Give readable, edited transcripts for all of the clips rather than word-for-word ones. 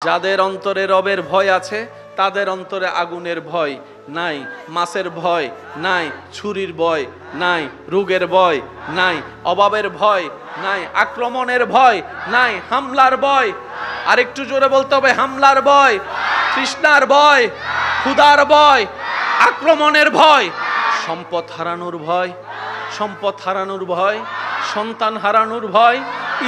যাদের অন্তরে রবের ভয় আছে তাদের অন্তরে আগুনের ভয় নাই, মাছের ভয় নাই, ছুরির ভয় নাই, রোগের ভয় নাই, অভাবের ভয় নাই, আক্রমণের ভয় নাই, হামলার ভয়। আরেকটু জোরে বলতে হবে, হামলার ভয়, তৃষ্ণার ভয়, ক্ষুধার ভয়, আক্রমণের ভয়, সম্পদ হারানোর ভয়, সম্পদ হারানোর ভয়, সন্তান হারানোর ভয়,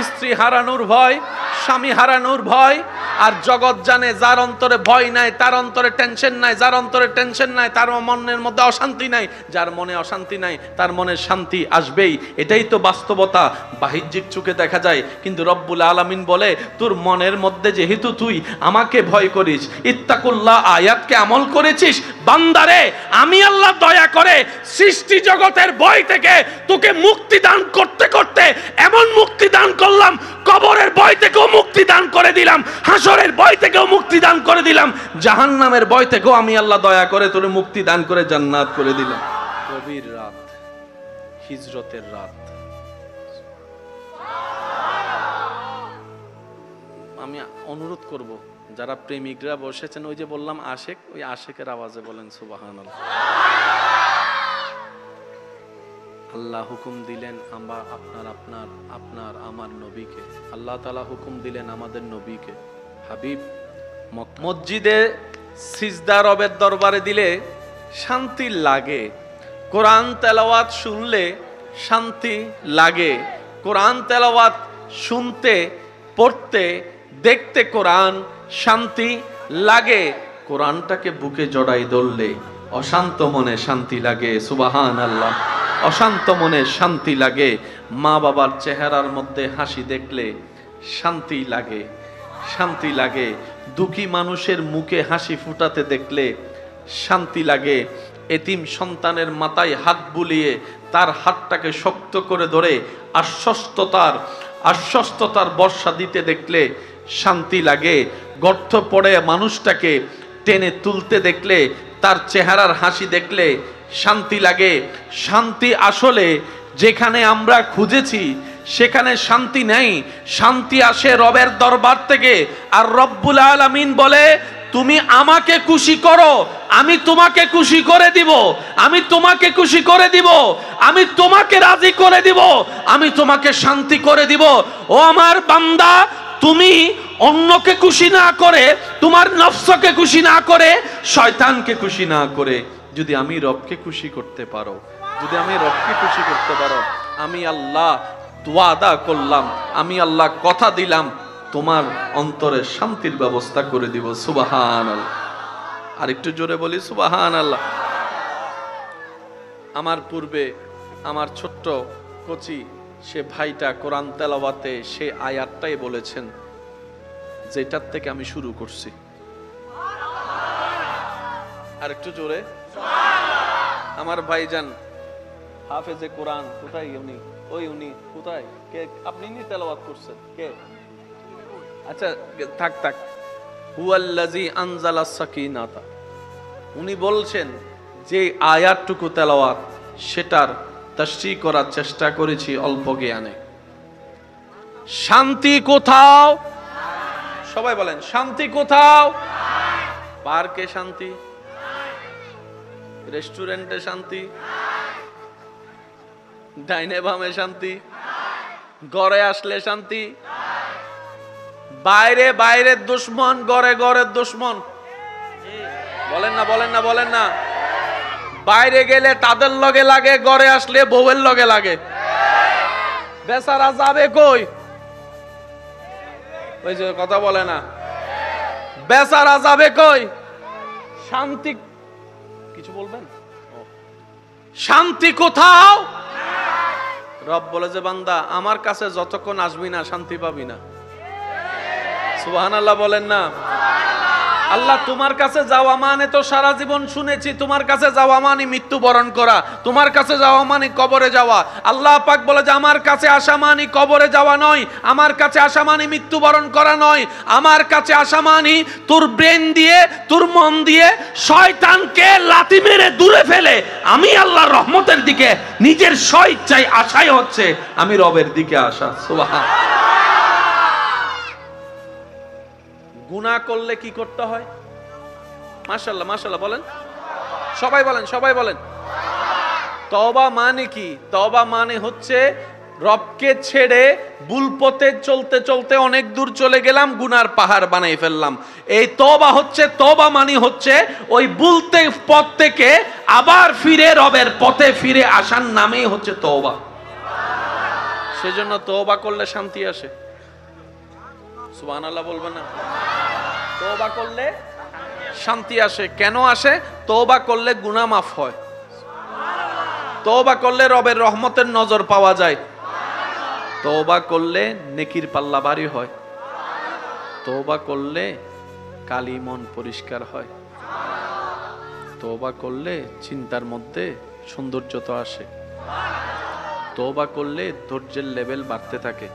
স্ত্রী হারানোর ভয়, স্বামী হারানোর ভয়। আর জগৎ জানে যার অন্তরে ভয় নাই তার অন্তরে টেনশন নাই, যার অন্তরে টেনশন নাই তার মনের মধ্যে অশান্তি নাই, যার মনে অশান্তি নাই তার মনে শান্তি আসবেই। এটাই তো বাস্তবতা, বাহ্যিক চোখে দেখা যায়। কিন্তু রব্বুল আলামিন বলে, তোর মনের মধ্যে যেহেতু তুই আমাকে ভয় করিস, ইত্তাকুল্লাহ আয়াতকে আমল করেছিস, বান্দারে আমি আল্লাহ দয়া করে সৃষ্টি জগতের ভয় থেকে তোকে মুক্তি দান করতে করতে এমন মুক্তি দান করলাম, কবরের ভয় থেকেও মুক্তি দান করে দিলাম, হাসরের ভয় থেকেও মুক্তি দান করে দিলাম, জাহান্নামের ভয় থেকেও আমি আল্লাহ দয়া করে তোরে মুক্তি দান করে জান্নাত করে দিলাম। গভীর রাত, হিজরতের রাত। আমি অনুরোধ করব যারা প্রেমিকরা বসেছেন, ওই যে বললাম আশেক, ওই আশেকের আওয়াজে বলেন সুবহানাল্লাহ। আল্লাহ হুকুম দিলেন আপনার আমার নবীকে, আল্লাহ তাআলা হুকুম দিলেন আমাদের নবীকে, হাবিব মসজিদে সিজদা রবের দরবারে দিলে শান্তি লাগে, কোরআন তেলাওয়াত শুনলে শান্তি লাগে, কোরআন তেলাওয়াত শুনতে পড়তে দেখতে কোরআন শান্তি লাগে, কোরআনটাকে বুকে জড়াই ধরলে অশান্ত মনে শান্তি লাগে। সুবহানাল্লাহ। অশান্ত মনে শান্তি লাগে, মা বাবার চেহারার মধ্যে হাসি দেখলে শান্তি লাগে, শান্তি লাগে, দুঃখী মানুষের মুখে হাসি ফুটাতে দেখলে শান্তি লাগে, এতিম সন্তানের মাথায় হাত বুলিয়ে তার হাতটাকে শক্ত করে ধরে আশ্বস্ততার বর্ষা দিতে দেখলে শান্তি লাগে, গর্ত পড়ে মানুষটাকে টেনে তুলতে দেখলে, তার চেহারার হাসি দেখলে শান্তি লাগে। শান্তি আসলে যেখানে আমরা খুঁজেছি সেখানে শান্তি নেই, শান্তি আসে রবের দরবার থেকে। আর রব্বুল আলামিন বলে, তুমি আমাকে খুশি করো, আমি তোমাকে খুশি করে দিব, আমি তোমাকে খুশি করে দিব, আমি তোমাকে রাজি করে দিব, আমি তোমাকে শান্তি করে দিব। ও আমার বান্দা, তুমি অন্যকে খুশি না করে, তোমার নফসকে খুশি না করে, শয়তানকে খুশি না করে যদি আমি রবকে খুশি করতে পারো, যদি আমি রবকে খুশি করতে পারো, আমি আল্লাহ ওয়াদা করলাম, আমি আল্লাহ কথা দিলাম, তোমার অন্তরে শান্তির ব্যবস্থা করে দিব। সুবহানাল্লাহ। আর একটু জোরে বলি সুবহানাল্লাহ। আমার পূর্বে আমার ছোট্ট কচি সে ভাইটা কোরআন তেলাওয়াতে সে আয়াতটাই বলেছেন যেটার থেকে আমি শুরু করছি। আর একটু জোরে। আমার ভাইজান হাফেজে কোরআন, কোথায় উনি? ওই উনি কোথায়? কে আপনি নি তেলাওয়াত করছেন? কে? আচ্ছা থাক। হুয়াল্লাযী আনজালাস সাকিনাতা, উনি বলছেন যে আয়াতটুকু তেলাওয়াত সেটার তাফসীর করার চেষ্টা করেছি অল্প জ্ঞানে। শান্তি কোথাও? সবাই বলেন শান্তি কোথাও? পার্কে শান্তি, রেস্টুরেন্টে শান্তি, ডাইনে বামে শান্তি, ঘরে আসলে শান্তি, বাইরে দুশ্মন, ঘরে দুশ্মন। বলেন না। বাইরে গেলে তাদের লগে লাগে, ঘরে আসলে বউয়ের লগে লাগে। বেচারা যাবে কই? ওই যে কথা বলে না, বেচারা যাবে কই? শান্তি কিছু বলবেন? শান্তি কোথাও? রব বলে যে বান্দা আমার কাছে যতক্ষণ আসবি না শান্তি পাবি না। সুবহানাল্লাহ বলেন না। আল্লাহ তোমার কাছে যাওয়া মানে তো সারা জীবন শুনেছি, তোমার কাছে যাওয়া মানে মৃত্যুবরণ করা, তোমার কাছে যাওয়া মানে কবরে যাওয়া। আল্লাহ পাক বলে যে আমার কাছে আসা মানে কবরে যাওয়া নয়, আমার কাছে আসা মানে মৃত্যুবরণ করা নয়, আমার কাছে আসা মানে তোর ব্রেন দিয়ে, তোর মন দিয়ে শয়তানকে লাথি মেরে দূরে ফেলে আমি আল্লাহর রহমতের দিকে নিজের স্বইচ্ছায় আশাই হচ্ছে আমি রবের দিকে আসা। সুবহানাল্লাহ। গুনাহ করলে কি করতে হয়? মাশাআল্লাহ মাশাআল্লাহ বলেন, সবাই বলেন, সবাই বলেন। তওবা মানে কি? তওবা মানে হচ্ছে রবকে ছেড়ে ভুল পথে চলতে চলতে অনেক দূর চলে গেলাম, গুনার পাহাড় বানাই ফেললাম। এই তওবা হচ্ছে, তওবা মানে হচ্ছে ওই ভুলতে পথ থেকে আবার ফিরে রবের পথে ফিরে আসার নামই হচ্ছে তওবা। সেজন্য তওবা করলে শান্তি আসে। সুবহানাল্লাহ বলবেন না? তওবা করলে শান্তি আসে। কেন আসে? তওবা করলে গুনাহ মাফ হয়, তওবা করলে রবের রহমতের নজর পাওয়া যায়, তওবা করলে নেকির পাল্লা ভারী হয়, তওবা করলে কালি মন পরিষ্কার হয়, তওবা করলে চিন্তার মধ্যে সৌন্দর্যতা আসে, তওবা করলে ধৈর্যের লেভেল বাড়তে থাকে,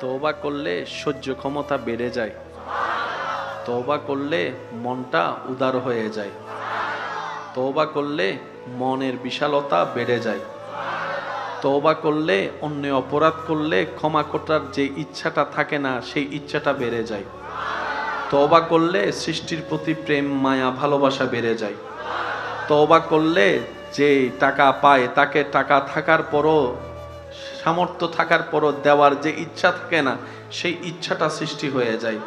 তওবা করলে সহ্য ক্ষমতা বেড়ে যায়, তওবা করলে মনটা উদার হয়ে যায়, তওবা করলে মনের বিশালতা বেড়ে যায়, তওবা করলে অন্য অপরাধ করলে ক্ষমা করার যে ইচ্ছাটা থাকে না সেই ইচ্ছাটা বেড়ে যায়, তওবা করলে সৃষ্টির প্রতি প্রেম মায়া ভালোবাসা বেড়ে যায়, তওবা করলে যে টাকা পায় তাকে টাকা থাকার পরও, সামর্থ্য থাকার পরও দেওয়ার যে ইচ্ছা থাকে না সেই ইচ্ছাটা সৃষ্টি হয়ে যায়।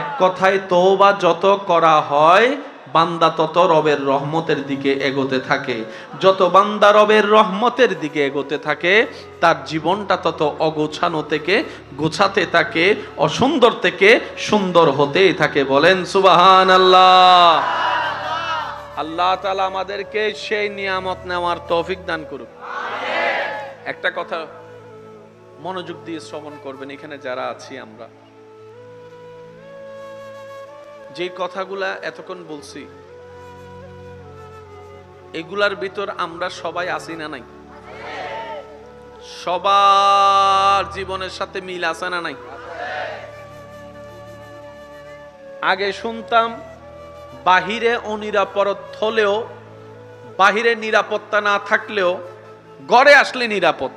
এক কথায় তওবা যত করা হয় বান্দা তত রবের রহমতের দিকে এগোতে থাকে, যত বান্দা রবের রহমতের দিকে এগোতে থাকে তার জীবনটা তত অগোছানো থেকে গোছাতে থাকে, অসুন্দর থেকে সুন্দর হতেই থাকে। বলেন সুবহানাল্লাহ। আল্লাহ তাআলা আমাদেরকে সেই নিয়ামত নেওয়ার তৌফিক দান করুক। একটা কথা মনোযোগ দিয়ে শ্রবণ করবেন, এখানে যারা আছি আমরা যে কথাগুলা এতক্ষণ বলছি এগুলার ভিতর আমরা সবাই আছি না নাই? সবার জীবনের সাথে মিল আছে না নাই? আগে শুনতাম বাহিরে অনিরাপদ হলেও, বাহিরে নিরাপত্তা না থাকলেও ঘরে আসলে নিরাপদ।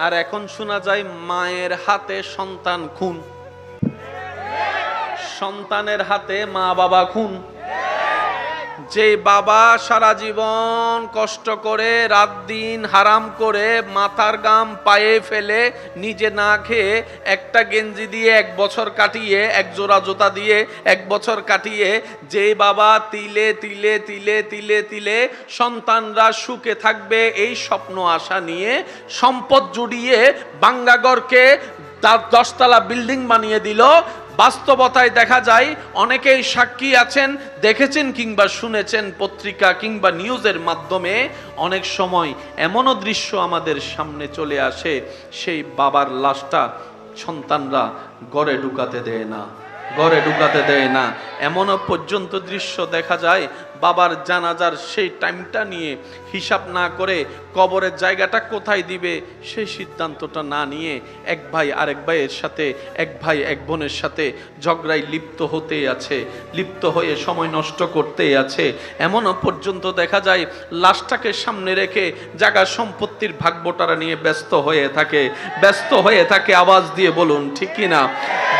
আর এখন শোনা যায় মায়ের হাতে সন্তান খুন, সন্তানের হাতে মা বাবা খুন। যে বাবা সারা জীবন কষ্ট করে রাত দিন হারাম করে মাথার গাম পায়ে ফেলে নিজে না খেয়ে একটা গেঞ্জি দিয়ে 1 বছর কাটিয়ে, এক জোড়া জুতা দিয়ে 1 বছর কাটিয়ে, যে বাবা তিলে তিলে তিলে তিলে তিলে সন্তানরা সুখে থাকবে এই স্বপ্ন আশা নিয়ে সম্পদ জুড়িয়ে বাঙ্গাগড়কে 10 তলা বিল্ডিং বানিয়ে দিল, বাস্তবতায় দেখা যায় অনেকেই সাক্ষী আছেন, দেখেছেন কিংবা শুনেছেন পত্রিকা কিংবা নিউজের মাধ্যমে, অনেক সময় এমনও দৃশ্য আমাদের সামনে চলে আসে সেই বাবার লাশটা সন্তানরা ঘরে ঢুকাতে দেয় না, ঘরে ঢুকাতে দেয় না। এমনও পর্যন্ত দৃশ্য দেখা যায় বাবার জানাজার সেই টাইমটা নিয়ে হিসাব না করে কবরের জায়গাটা কোথায় দিবে সেই সিদ্ধান্তটা না নিয়ে এক ভাই আরেক ভাইয়ের সাথে, এক ভাই এক বোনের সাথে ঝগড়ায় লিপ্ত হতেই আছে, লিপ্ত হয়ে সময় নষ্ট করতেই আছে। এমনও পর্যন্ত দেখা যায় লাশটাকে সামনে রেখে জায়গা সম্পত্তির ভাগ বটারা নিয়ে ব্যস্ত হয়ে থাকে, ব্যস্ত হয়ে থাকে। আওয়াজ দিয়ে বলুন ঠিক কি না?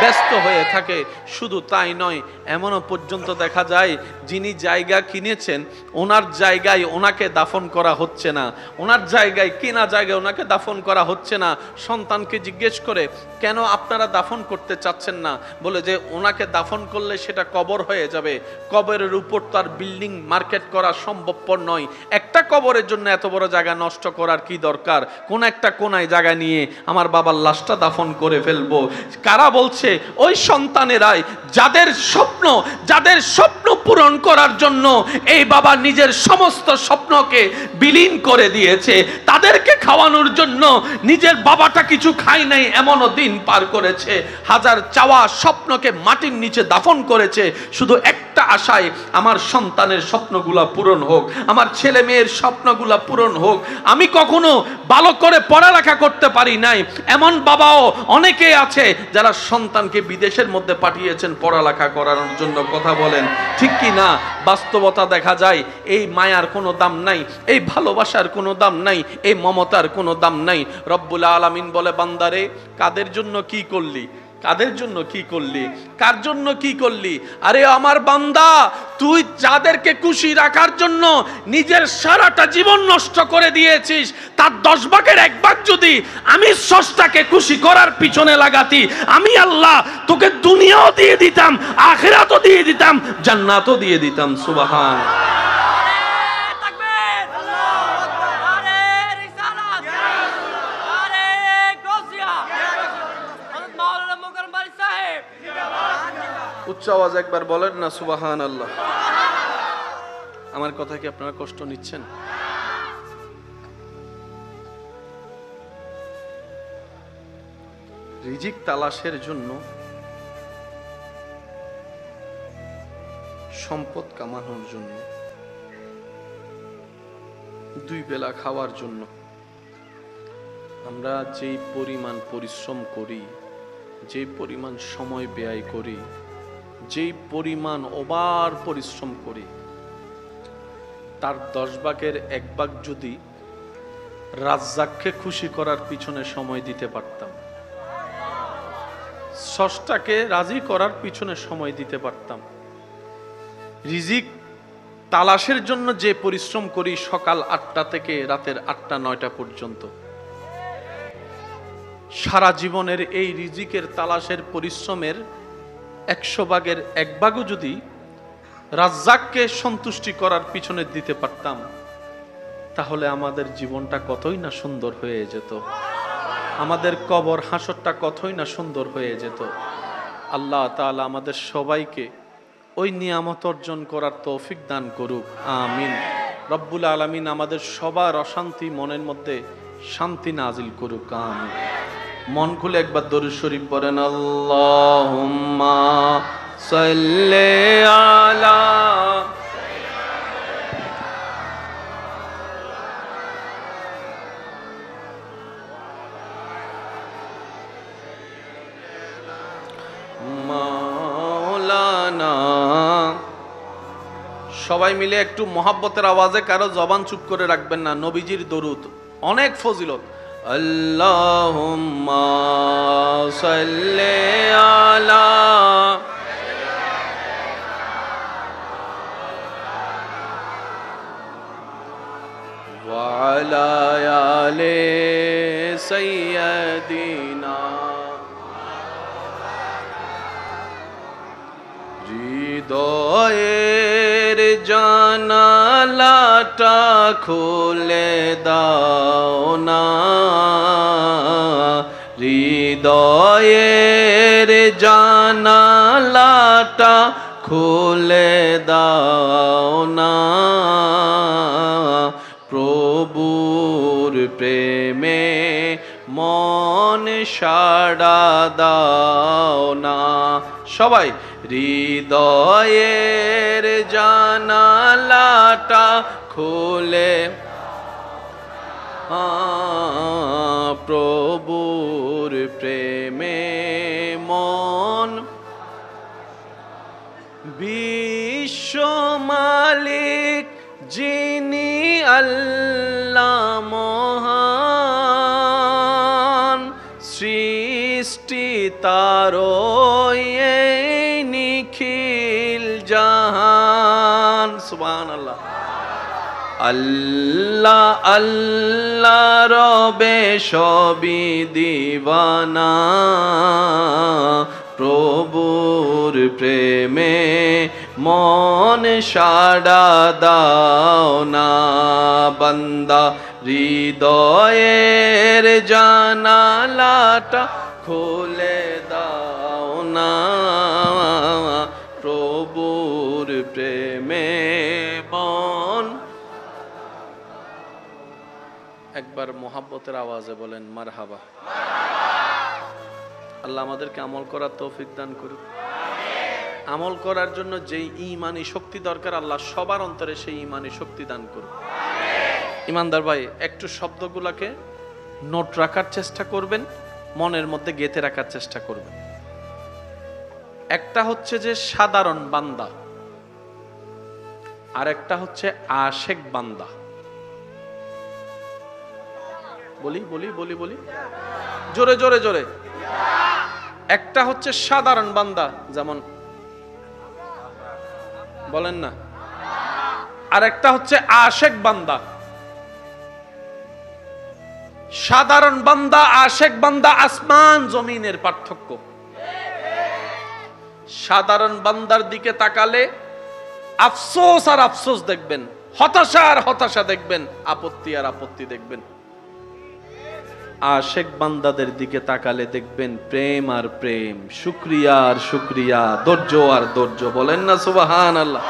ব্যস্ত হয়ে থাকে। শুধু তাই নয়, এমনও পর্যন্ত দেখা যায় যিনি জায়গা কিনেছেন ওনার জায়গায় ওনাকে দাফন করা হচ্ছে না, ওনার জায়গায় কেনা জায়গায় ওনাকে দাফন করা হচ্ছে না। সন্তানকে জিজ্ঞেস করে কেন আপনারা দাফন করতে চাচ্ছেন না? বলে যে ওনাকে দাফন করলে সেটা কবর হয়ে যাবে, কবরের উপর তার বিল্ডিং মার্কেট করা সম্ভবপর নয়, একটা কবরের জন্য এত বড় জায়গা নষ্ট করার কি দরকার? কোন একটা কোনায় জায়গা নিয়ে আমার বাবার লাশটা দাফন করে ফেলবো। কারা বলছে? ওই সন্তানেরাই যাদের স্বপ্ন পূরণ করার জন্য এই বাবা নিজের সমস্ত স্বপ্নকে বিলীন করে দিয়েছে, তাদেরকে খাওয়ানোর জন্য নিজের বাবাটা কিছু খায় নাই এমনও দিন পার করেছে, হাজার চাওয়া স্বপ্নকে মাটির নিচে দাফন করেছে শুধু একটা আশায়, আমার সন্তানের স্বপ্নগুলা পূরণ হোক, আমার ছেলে মেয়ের স্বপ্নগুলা পূরণ হোক। আমি কখনো ভালো করে পড়ালেখা করতে পারি নাই এমন বাবাও অনেকে আছে যারা সন্তানকে বিদেশের মধ্যে পাঠিয়েছেন পড়ালেখা করানোর জন্য। কথা বলেন ঠিক কি না? বাস্তবতা দেখা যায় এই মায়ার কোনো দাম নাই, এই ভালোবাসার কোনো দাম নাই, এই মমতার কোনো দাম নাই। রব্বুল আলামিন বলে বান্দারে কাদের জন্য কি করলি? কাদের জন্য কি করলি, কার জন্য কি করলি? আরে আমার বান্দা, তুই যাদেরকে খুশি রাখার জন্য নিজের সারাটা জীবন নষ্ট করে দিয়েছিস, তার 10 ভাগের 1 ভাগ যদি আমি স্রষ্টাকে খুশি করার পিছনে লাগাতি, আমি আল্লাহ তোকে দুনিয়াও দিয়ে দিতাম, আখিরাতও দিয়ে দিতাম, জান্নাতও দিয়ে দিতাম। সুবহান। উচ্চ আওয়াজ একবার বলেন না সুবহানাল্লাহ। আমার কথা কি আপনারা কষ্ট নিচ্ছেন? রিজিক তালাশের জন্য, সম্পদ কামানোর জন্য, 2 বেলা খাওয়ার জন্য আমরা যেই পরিমাণ পরিশ্রম করি, যেই পরিমাণ সময় ব্যয় করি, যেই পরিমাণ ওভার পরিশ্রম করি, তার 10 ভাগের 1 ভাগ যদি রাজ্জাককে খুশি করার পিছনে সময় দিতে পারতাম, স্রষ্টাকে রাজি করার পিছনে সময় দিতে পারতাম, রিজিক তালাশের জন্য যে পরিশ্রম করি সকাল 8টা থেকে রাতের 8টা-9টা পর্যন্ত, সারা জীবনের এই রিজিকের তালাশের পরিশ্রমের 100 ভাগের 1 ভাগও যদি রাজ্জাককে সন্তুষ্টি করার পিছনে দিতে পারতাম, তাহলে আমাদের জীবনটা কতই না সুন্দর হয়ে যেত, আমাদের কবর হাসরটা কতই না সুন্দর হয়ে যেত। আল্লাহ তাআলা আমাদের সবাইকে ওই নিয়ামত অর্জন করার তৌফিক দান করুক, আমিন। রব্বুল আলামিন আমাদের সবার অশান্তি মনের মধ্যে শান্তি নাজিল করুক, আমিন। মন খুলে একবার দরুদ শরীফ পড়েন, আল্লাহুম্মা সাল্লি আলা মাওলানা। সবাই মিলে একটু মহাব্বতের আওয়াজে, কারো জবান চুপ করে রাখবেন না, নবীজির দরুদ অনেক ফজিলত। আল্লাহুম্মা সাল্লি আলা ওয়া আলা আলি সাইয়্যিদিনা। হৃদয়ের জানালাটা খুলে দাও না, হৃদয়ের জানালাটা খুলে দাও না, প্রভুর প্রেমে মন সাড়া দাও না। সবাই হৃদয়ের জানালাটা খুলে, প্রভুর প্রেমে মন, বিশ্ব মালিক যিনি আল্লাহ মহান, সৃষ্টি তারই নিখিল জাহান। সুবহানাল্লাহ। আল্লাহ আল্লাহ রবে সবই দিওয়ানা, প্রভুর প্রেমে মন সাড়া দাও না, বান্দা হৃদয়ের জানালাটা খুলে দাও না, প্রভুর প্রেমে মন। একবার মোহাব্বতের আওয়াজে বলেন মারহাবা। আল্লাহ আমাদেরকে আমল করার তৌফিক দান করুক। আমল করার জন্য যেই ঈমানি শক্তি দরকার, আল্লাহ সবার অন্তরে সেই ঈমানি শক্তি দান করুক। ইমানদার ভাই, একটু শব্দগুলোকে নোট রাখার চেষ্টা করবেন, মনের মধ্যে গেঁথে রাখার চেষ্টা করবেন। একটা হচ্ছে যে সাধারণ বান্দা, আর একটা হচ্ছে আশেক বান্দা। বলি বলি বলি বলি জোরে জোরে জোরে। একটা হচ্ছে সাধারণ বান্দা, যেমন বলেন না, আর একটা হচ্ছে আশেক বান্দা। সাধারণ বান্দা, আশেক বান্দা, আসমান জমিনের পার্থক্য। সাধারণ বান্দার দিকে তাকালে আফসোস আর আফসোস দেখবেন, হতাশা আর হতাশা দেখবেন, আপত্তি আর আপত্তি দেখবেন। আশেক বান্দাদের দিকে তাকালে দেখবেন প্রেম আর প্রেম, শুকরিয়া আর শুকরিয়া, ধৈর্য আর ধৈর্য। বলেন না সুবহানাল্লাহ।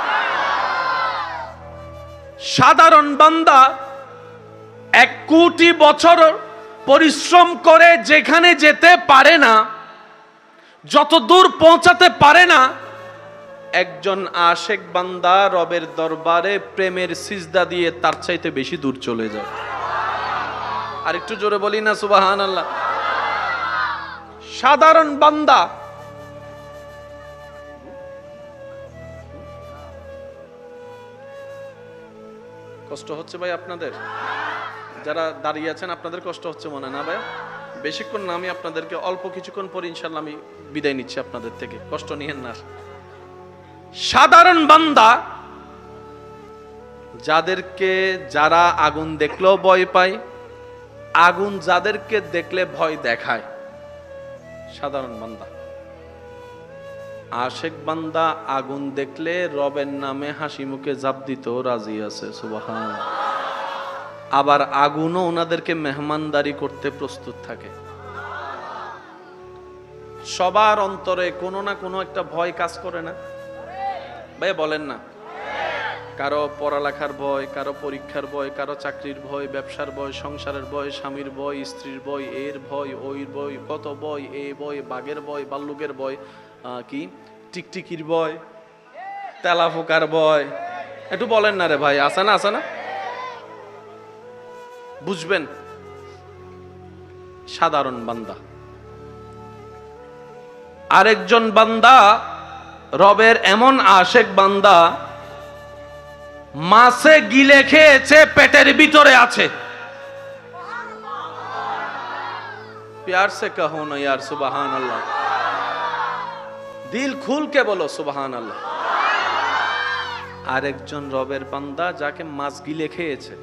সাধারণ বান্দা 1 কোটি বছর পরিশ্রম করে যেখানে যেতে পারে না, যত দূর পৌঁছাতে পারে না, একজন আশেক বান্দা রবের দরবারে প্রেমের সিজদা দিয়ে তার চাইতে বেশি দূর চলে যায়। আর একটু জোরে বলি না সুবহানাল্লাহ। সাধারণ বান্দা কষ্ট হচ্ছে ভাই আপনাদের? যারা দাঁড়িয়ে আছেন আপনাদের কষ্ট হচ্ছে মনে না ভাই? বেশিক্ষণ না, আমি আপনাদেরকে অল্প কিছুক্ষণ পর ইনশাআল্লাহ আমি বিদায় নিচ্ছি আপনাদের থেকে, কষ্ট নিয়েন না। সাধারণ বান্দা যারা আগুন দেখলেও ভয় পায়, আগুন যাদেরকে দেখলে ভয় দেখায়, সাধারণ বান্দা। আশেক বান্দা আগুন দেখলে রবের নামে হাসি মুখে জাপ দিতেও রাজি আছে, সুবহানাল্লাহ। আবার আগুনও ওনাদেরকে মেহমানদারি করতে প্রস্তুত থাকে। সবার অন্তরে কোনো না কোনো একটা ভয় কাজ করে না ভাই? বলেন না। কারো পড়ালেখার ভয়, কারো পরীক্ষার ভয়, কারো চাকরির ভয়, ব্যবসার ভয়, সংসারের ভয়, স্বামীর ভয়, স্ত্রীর ভয়, এর ভয়, ওই ভয়, কত ভয়, এই ভয়, বাঘের ভয়, ভাল্লুকের ভয়, কি টিকটিকির ভয়, তেলাপোকার ভয়। একটু বলেন না রে ভাই, আছে না? আছে না? বুঝবেন সাধারণ বান্দা। আরেকজন বান্দা রবের এমন আশেক বান্দা, মাছে গিলে খেয়েছে, পেটের ভিতরে আছে। प्यार से कहो ना यार सुबहान अल्लाह, दिल खुल के बोलो सुबहान अल्लाह। আরেকজন রবের বান্দা যাকে মাছ গিলে খেয়েছে।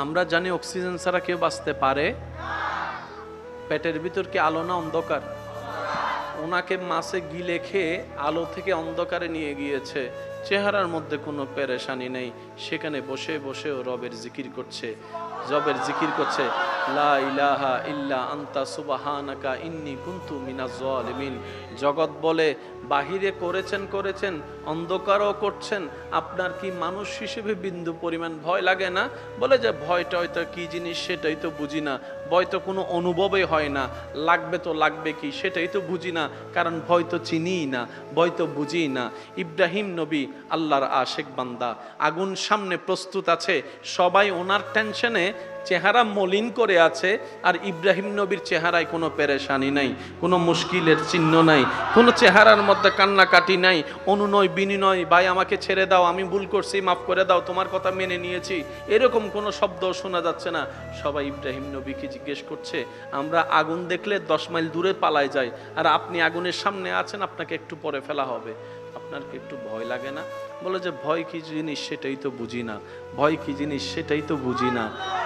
আমরা জানি অক্সিজেন ছাড়া কেউ বাঁচতে পারে? পেটের ভিতর কি আলো না অন্ধকার? ওনাকে মাছে গিলে খেয়ে আলো থেকে অন্ধকারে নিয়ে গিয়েছে। চেহারার মধ্যে কোনো পেরেশানি নেই, সেখানে বসে বসেও রবের জিকির করছে, রবের জিকির করছে, লা ইলাহা ইল্লা আনতা সুবহানাকা ইন্নী কুনতু মিনাজ জালিমিন। জগৎ বলে বাহিরে করেছেন, অন্ধকারও করছেন, আপনার কি মানুষ হিসেবে বিন্দু পরিমাণ ভয় লাগে না? বলে যে ভয়টা হয়তো কি জিনিস সেটাই তো বুঝি না, ভয় তো কোনো অনুভবই হয় না, লাগবে তো লাগবে কি সেটাই তো বুঝি না, কারণ ভয় তো চিনিই না, ভয় তো বুঝি না। ইব্রাহিম নবী আল্লাহর আশেক বান্দা, আগুন সামনে প্রস্তুত আছে, সবাই ওনার টেনশনে চেহারা মলিন করে আছে, আর ইব্রাহিম নবীর চেহারায় কোনো পেরেশানি নাই, কোনো মুশকিলের চিহ্ন নাই, কোনো চেহারার মধ্যে কান্নাকাটি নাই, অনুনয় বিনিময়, ভাই আমাকে ছেড়ে দাও, আমি ভুল করছি, মাফ করে দাও, তোমার কথা মেনে নিয়েছি, এরকম কোনো শব্দ শোনা যাচ্ছে না। সবাই ইব্রাহিম নবীকে জিজ্ঞেস করছে, আমরা আগুন দেখলে 10 মাইল দূরে পালায় যাই, আর আপনি আগুনের সামনে আছেন, আপনাকে একটু পরে ফেলা হবে, আপনার কি একটু ভয় লাগে না? বলে যে ভয় কি জিনিস সেটাই তো বুঝি না, ভয় কি জিনিস সেটাই তো বুঝি না,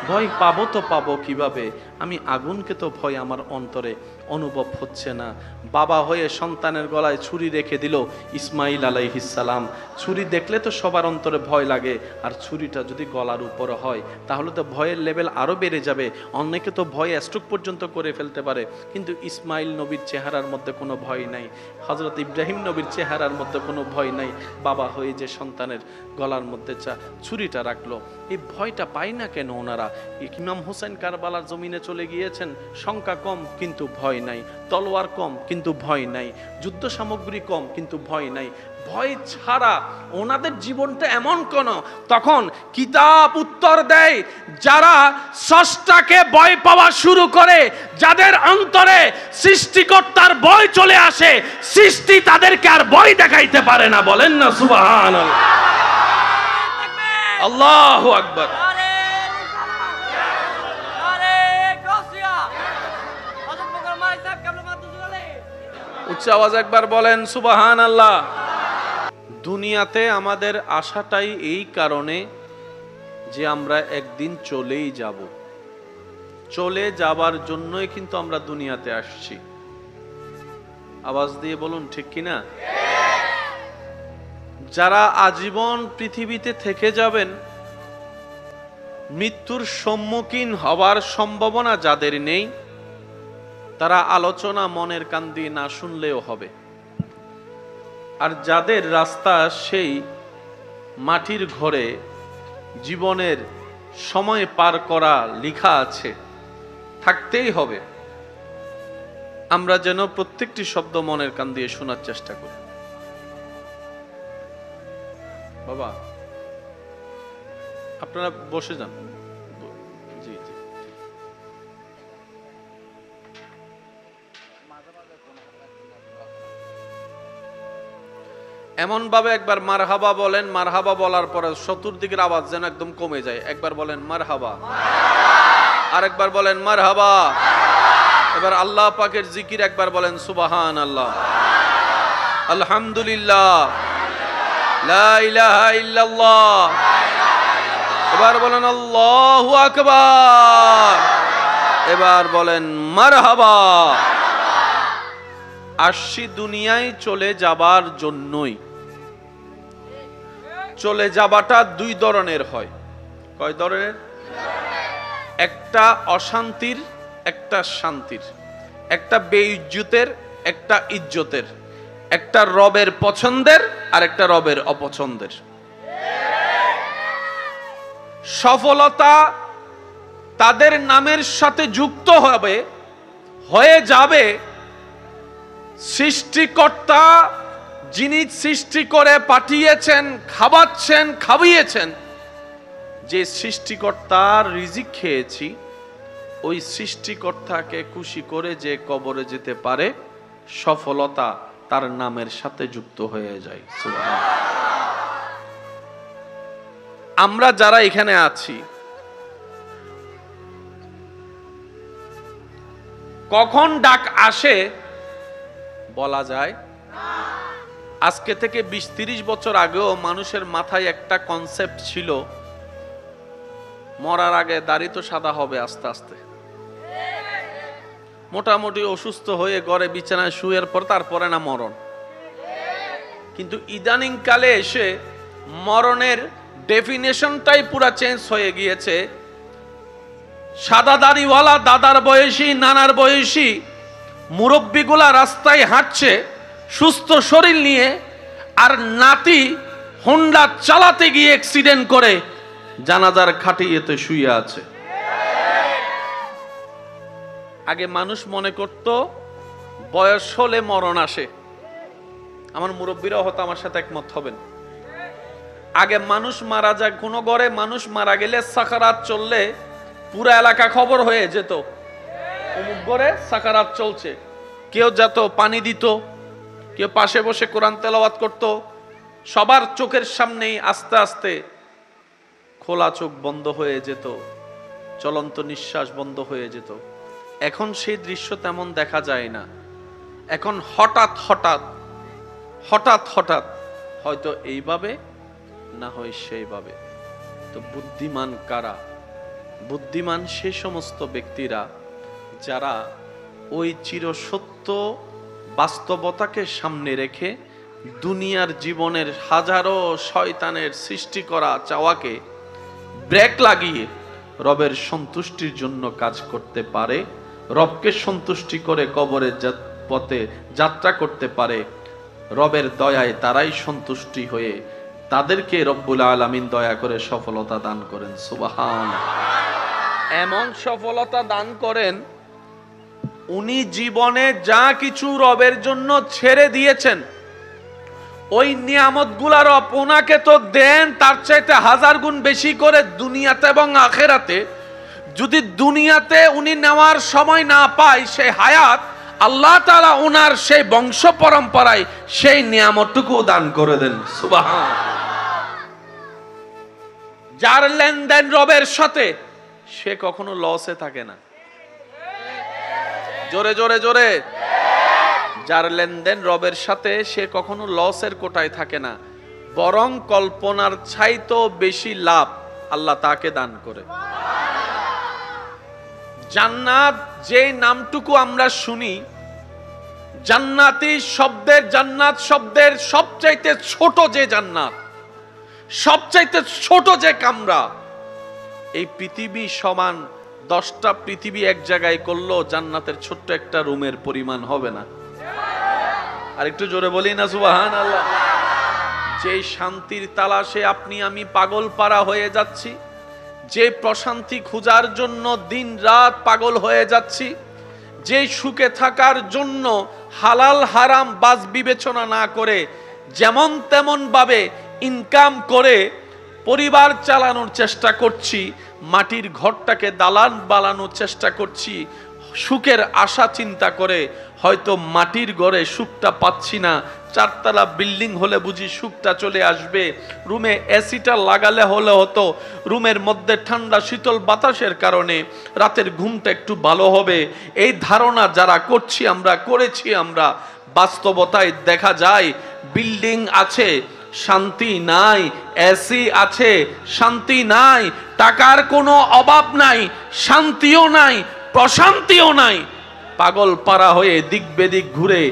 ভয় পাবো তো পাবো কিভাবে, আমি আগুনকে তো ভয় আমার অন্তরে অনুভব হচ্ছে না। বাবা হয়ে সন্তানের গলায় ছুরি রেখে দিল ইসমাইল আলাইহিস সালাম। ছুরি দেখলে তো সবার অন্তরে ভয় লাগে, আর ছুরিটা যদি গলার উপরে হয় তাহলে তো ভয়ের লেভেল আরো বেড়ে যাবে, অনেকে তো ভয়ে স্ট্রোক পর্যন্ত করে ফেলতে পারে। কিন্তু ইসমাইল নবীর চেহারার মধ্যে কোনো ভয় নাই, হযরত ইব্রাহিম নবীর চেহারার মধ্যে কোনো ভয় নাই। বাবা হয়ে যে সন্তানের গলার মধ্যে ছুরিটা রাখলো, এই ভয়টা পায় না কেন ওনারা? ইমাম হোসেন কারবালার জমিনে চলে গিয়েছেন, সংখ্যা কম কিন্তু ভয় নাই, তলোয়ার কম কিন্তু ভয় নাই, যুদ্ধ সামগ্রী কম কিন্তু ভয় নাই। ভয় ছাড়া ওনাদের জীবনটা এমন কোন, তখন কিতাব উত্তর দেয়, যারা স্রষ্টাকে ভয় পাওয়া শুরু করে, যাদের অন্তরে সৃষ্টিকর্তার ভয় চলে আসে, সৃষ্টি তাদেরকে আর ভয় দেখাইতে পারে না। বলেন না সুবহানাল্লাহ, আল্লাহু আকবার। উচ্চ আওয়াজ একবার বলেন সুবহানাল্লাহ। দুনিয়াতে আমাদের আশাটাই এই কারণে যে আমরা একদিন চলেই যাব, চলে যাবার জন্যই কিন্তু আমরা দুনিয়াতে আসছি। আওয়াজ দিয়ে বলুন ঠিক কিনা? যারা আজীবন পৃথিবীতে থেকে যাবেন, মৃত্যুর সম্মুখীন হওয়ার সম্ভাবনা যাদের নেই, তারা আলোচনা মনের কান দিয়ে না শুনলেও হবে। আর যাদের রাস্তা সেই মাটির ঘরে জীবনের সময় পার করা লেখা আছে, থাকতেই হবে, আমরা যেন প্রত্যেকটি শব্দ মনের কান দিয়ে শোনার চেষ্টা করি। বাবা আপনারা বসে যান। জি জি, এমন ভাবে একবার মারহাবা বলেন, মারহাবা বলার পরে চতুর্দিকের আওয়াজ যেন একদম কমে যায়। একবার বলেন মারহাবা, আরেকবার বলেন মারহাবা। এবার আল্লাহ পাকের জিকির একবার বলেন সুবহানাল্লাহ, আলহামদুলিল্লাহ, লা ইলাহা ইল্লাল্লাহ। এবার বলেন আল্লাহু আকবার। এবার বলেন মারহাবা। আসছি দুনিয়ায় চলে যাবার জন্যই। চলে যাবাটা দুই ধরনের হয়। কয় ধরনের? একটা অশান্তির, একটা শান্তির, একটা বেইজ্জতের, একটা ইজ্জতের, একটা রবের পছন্দের আর একটা রবের অপছন্দের। সফলতা তাদের নামের সাথে যুক্ত হবে, হয়ে যাবে সৃষ্টিকর্তা যিনি সৃষ্টি করে পাঠিয়েছেন, খাওয়াচ্ছেন, খাওয়িয়েছেন, যে সৃষ্টিকর্তার রিজিক খেয়েছি, ওই সৃষ্টিকর্তাকে খুশি করে যে কবরে যেতে পারে, সফলতা তার নামের সাথে যুক্ত হয়ে যায়। আমরা যারা এখানে আছি, কখন ডাক আসে বলা যায়? আজকে থেকে 20-30 বছর আগেও মানুষের মাথায় একটা কনসেপ্ট ছিল, মরার আগে দাড়ি তো সাদা হবে আস্তে আস্তে, মোটামুটি অসুস্থ হয়ে ঘরে বিছানায় শুয়ের পর তারপরে না মরণ। কিন্তু ইদানিং কালে এসে মরণের ডেফিনেশনটাই পুরা চেঞ্জ হয়ে গিয়েছে। সাদা দাড়িওয়ালা দাদার বয়সী, নানার বয়সী মুরব্বীগুলা রাস্তায় হাঁটছে সুস্থ শরীর নিয়ে, আর নাতি হোন্ডা চালাতে গিয়ে অ্যাক্সিডেন্ট করে জানাজার খাটিয়েতে শুয়ে আছে। আগে মানুষ মনে করত বয়স হলে মরণ আসে। আমার মুরব্বীরাও হয়তো আমার সাথে একমত হবেন। আগে মানুষ মারা যায়, কোন ঘরে মানুষ মারা গেলে সাকারাত চললে পুরা এলাকা খবর হয়ে যেত, অমুক ঘরে সাকারাত চলছে। কেউ যেত পানি দিত, কেউ পাশে বসে কোরআন তেলাওয়াত করত। সবার চোখের সামনেই আস্তে আস্তে খোলা চোখ বন্ধ হয়ে যেত, চলন্ত নিঃশ্বাস বন্ধ হয়ে যেত। এখন সেই দৃশ্য তেমন দেখা যায় না। এখন হঠাৎ হঠাৎ হঠাৎ হঠাৎ হয়তো এইভাবে, না হয় সেইভাবে। তো বুদ্ধিমান কারা? বুদ্ধিমান সেই সমস্ত ব্যক্তিরা যারা ওই চিরসত্য বাস্তবতাকে সামনে রেখে দুনিয়ার জীবনের হাজারো শয়তানের সৃষ্টি করা চাওয়াকে ব্রেক লাগিয়ে রবের সন্তুষ্টির জন্য কাজ করতে পারে, রবকে সন্তুষ্টি করে কবরের পথে যাত্রা করতে পারে। রবের দয়ায় তারাই সন্তুষ্টি হয়ে তাদেরকে রব্বুল আলামিন দয়া করে সফলতা দান করেন। সুবহানাল্লাহ। এমন সফলতা দান করেন, উনি জীবনে যা কিছু রবের জন্য ছেড়ে দিয়েছেন, ওই নিয়ামতগুলার ওনাকে তো দেন তার চাইতে 1000 গুণ বেশি করে দুনিয়াতে এবং আখেরাতে। যদি দুনিয়াতে উনি নেওয়ার সময় না পায় সেই হায়াত, আল্লাহ তাআলা ওনার সেই বংশ পরম্পরায় সেই নিয়ামতটুকু দান করে দেন। সুবহানাল্লাহ। যার লেনদেন রবের সাথে, সে কখনো লসে থাকে না। জোরে জোরে জোরে যার লেনদেন রবের সাথে সে কখনো লসের কোটায় থাকে না, বরং কল্পনার চাইতেও বেশি লাভ আল্লাহ তাকে দান করে। জান্নাত যে নামটুকু আমরা শুনি, জান্নাতি শব্দের, জান্নাত শব্দের সবচাইতে ছোট যে জান্নাত, সবচাইতে ছোট যে কামরা, এই পৃথিবী সমান 10টা পৃথিবী এক জায়গায় করলো জান্নাতের ছোট্ট একটা রুমের পরিমাণ হবে না। আর একটু জোরে বলি না সুবহানাল্লাহ। যে শান্তির তালাশে আপনি আমি পাগল পারা হয়ে যাচ্ছি, যে প্রশান্তি খোঁজার জন্য দিন রাত পাগল হয়ে যাচ্ছি, যে সুখে থাকার জন্য হালাল হারাম বাজ বিবেচনা না করে যেমন তেমন ভাবে ইনকাম করে পরিবার চালানোর চেষ্টা করছি, মাটির ঘরটাকে দালান বানানোর চেষ্টা করছি, সুখের আশা চিন্তা করে হয়তো মাটির ঘরে সুখটা পাচ্ছি না, 4তলা বিল্ডিং হলে বুঝি সুখটা চলে আসবে, রুমে এসিটা লাগালে হলে হতো রুমের মধ্যে ঠান্ডা শীতল বাতাসের কারণে রাতের ঘুমটা একটু ভালো হবে। এই ধারণা যারা করছি আমরা, করেছি আমরা, বাস্তবতায় দেখা যায় বিল্ডিং আছে শান্তি নাই, এসি আছে শান্তি নাই, টাকার কোনো অভাব নাই, শান্তিও নাই, প্রশান্তিও নাই। পাগল পারা হয়ে দিক বেদিক ঘুরে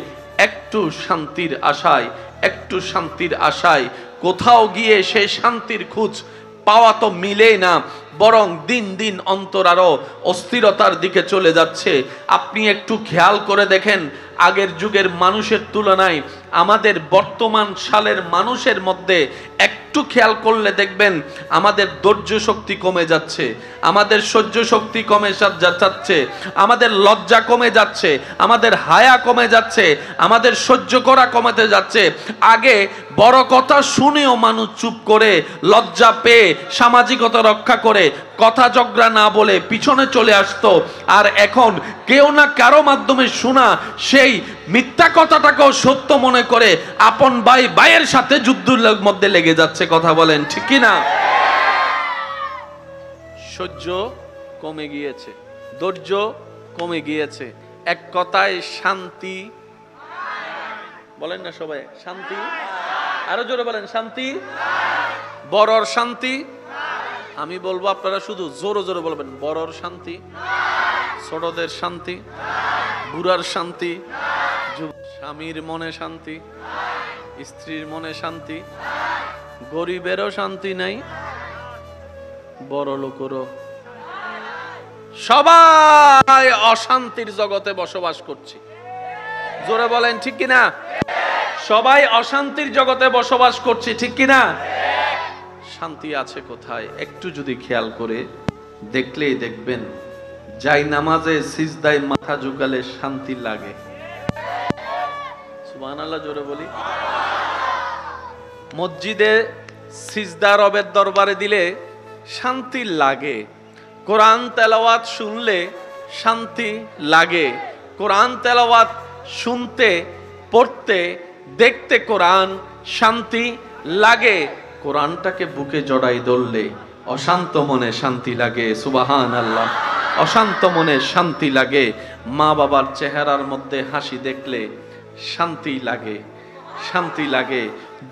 একটু শান্তির আশায়, একটু শান্তির আশায় কোথাও গিয়ে সেই শান্তির খোঁজ পাওয়া তো মিলে না, বরং দিন দিন অন্তর আরো অস্থিরতার দিকে চলে যাচ্ছে। আপনি একটু খেয়াল করে দেখেন, আগের যুগের মানুষের তুলনায় আমাদের বর্তমান সালের মানুষের মধ্যে একটু খেয়াল করলে দেখবেন আমাদের ধৈর্য শক্তি কমে যাচ্ছে, আমাদের সহ্য শক্তি কমে যাচ্ছে, আমাদের লজ্জা কমে যাচ্ছে, আমাদের হায়া কমে যাচ্ছে, আমাদের সহ্য করা কমাতে যাচ্ছে। আগে বড় কথা শুনেও মানুষ চুপ করে লজ্জা পেয়ে সামাজিকতা রক্ষা করে কথা ঝগড়া না বলে পিছনে চলে আসতো, আর এখন কেউ না কারো মাধ্যমে শোনা সেই মিথ্যা কথাটাকেও সত্য মনে করে আপন ভাই ভাইয়ের সাথে যুদ্ধের মধ্যে লেগে যাচ্ছে। কথা বলেন ঠিক কি না? সহ্য কমে গিয়েছে, ধৈর্য কমে গিয়েছে, এক কথায় শান্তি। বলেন না সবাই শান্তি, আরো জোরে বলেন শান্তি। বড়র শান্তি, আমি বলবো আপনারা শুধু জোরে জোরে বলবেন, বড়র শান্তি, ছোটদের শান্তি, বুড়ার শান্তি, স্বামীর মনে শান্তি, স্ত্রীর মনে শান্তি, গরিবেরও শান্তি নাই, বড় লোকেরও। সবাই অশান্তির জগতে বসবাস করছি। জোরে বলেন ঠিক কিনা? সবাই অশান্তির জগতে বসবাস করছি, ঠিক কিনা? শান্তি আছে কোথায়? একটু যদি খেয়াল করে দেখলেই দেখবেন যাই নামাজে সিজদায় মাথা ঝুঁকালে শান্তি লাগে। সুবহানাল্লাহ জোরে বলি। মসজিদে সিজদা রবের দরবারে দিলে শান্তি লাগে, কোরআন তেলাওয়াত শুনলে শান্তি লাগে, কোরআন তেলাওয়াত শুনতে পড়তে দেখতে কোরআন শান্তি লাগে, কোরআনটাকে বুকে জড়াই ধরলে অশান্ত মনে শান্তি লাগে। সুবহানাল্লাহ। অশান্ত মনে শান্তি লাগে, মা বাবার চেহারার মধ্যে হাসি দেখলে শান্তি লাগে, শান্তি লাগে,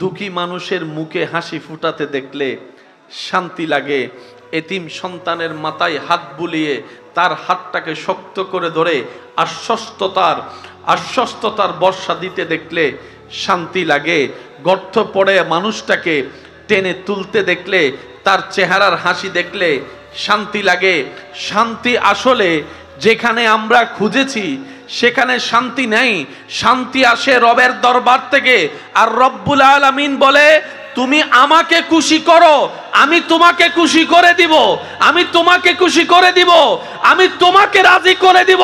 দুঃখী মানুষের মুখে হাসি ফুটাতে দেখলে শান্তি লাগে, এতিম সন্তানের মাথায় হাত বুলিয়ে তার হাতটাকে শক্ত করে ধরে আশ্বস্ততার বর্ষা দিতে দেখলে শান্তি লাগে, গর্ত পড়ে মানুষটাকে টেনে তুলতে দেখলে, তার চেহারার হাসি দেখলে শান্তি লাগে। শান্তি আসলে যেখানে আমরা খুঁজেছি সেখানে শান্তি নেই, শান্তি আসে রবের দরবার থেকে। আর রব্বুল আলামিন বলে, তুমি আমাকে খুশি করো, আমি তোমাকে খুশি করে দিব, আমি তোমাকে খুশি করে দিব, আমি তোমাকে রাজি করে দিব,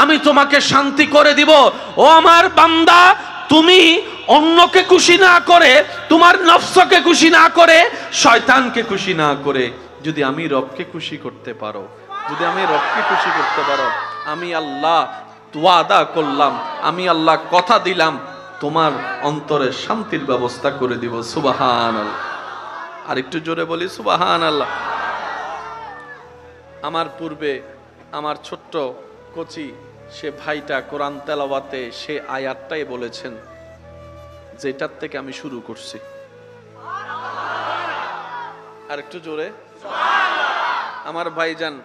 আমি তোমাকে শান্তি করে দিব। ও আমার বান্দা, তুমি অন্যকে খুশি না করে, তোমার নফসকে খুশি না করে, শয়তানকে খুশি না করে যদি আমি রবকে খুশি করতে পারো, যদি আমি রবকে খুশি করতে পারো, আমি আল্লাহ ওয়াদা করলাম, আমি আল্লাহ কথা দিলাম, তোমার অন্তরে শান্তির ব্যবস্থা করে দিব। সুবহানাল্লাহ। আর একটু জোরে বলি সুবহানাল্লাহ। আমার পূর্বে আমার ছোট্ট কচি সে ভাইটা কোরআন তেলাওয়াতে সে আয়াতটাই বলেছেন যেটার থেকে আমি শুরু করছি। আর একটু জোরে আমার ভাইজান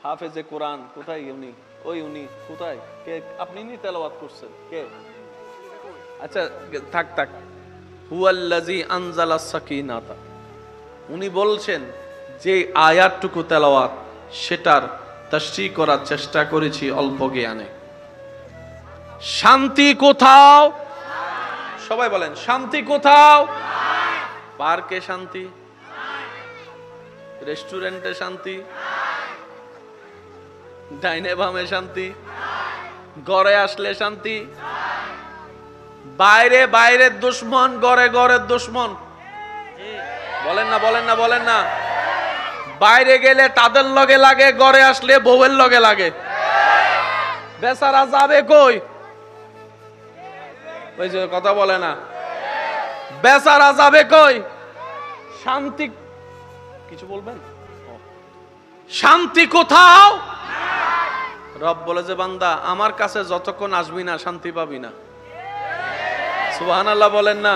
হাফেজে কোরআন কোথায় উনি? ওই উনি কোথায়? কে আপনি নি তেলাওয়াত করছেন কে? আচ্ছা থাক থাক। হুয়াল্লাযী আনজালাস সাকিনাতা, উনি বলছেন যে আয়াতটুকু তেলাওয়াত সেটার তাফসীর করার চেষ্টা করেছি অল্প জ্ঞানে। শান্তি কোথাও? সবাই বলেন শান্তি কোথাও? পার্কে শান্তি, রেস্টুরেন্টে শান্তি, ডাইনে বামে শান্তি, ঘরে আসলে শান্তি, বাইরে বাইরের দুশ্মন, ঘরে ঘরের দুশ্মন। বলেন না বলেন না বলেন না। বাইরে গেলে তাদের লগে লাগে, ঘরে আসলে বউয়ের লগে লাগে। বেচারা যাবে কই? ওই যে কথা বলে না, বেচারা যাবে কই? শান্তি কিছু বলবেন? শান্তি কোথাও? রব বলে যে বান্দা আমার কাছে যতক্ষণ আসবি না শান্তি পাবি না। সুবহানাল্লাহ বলেন না।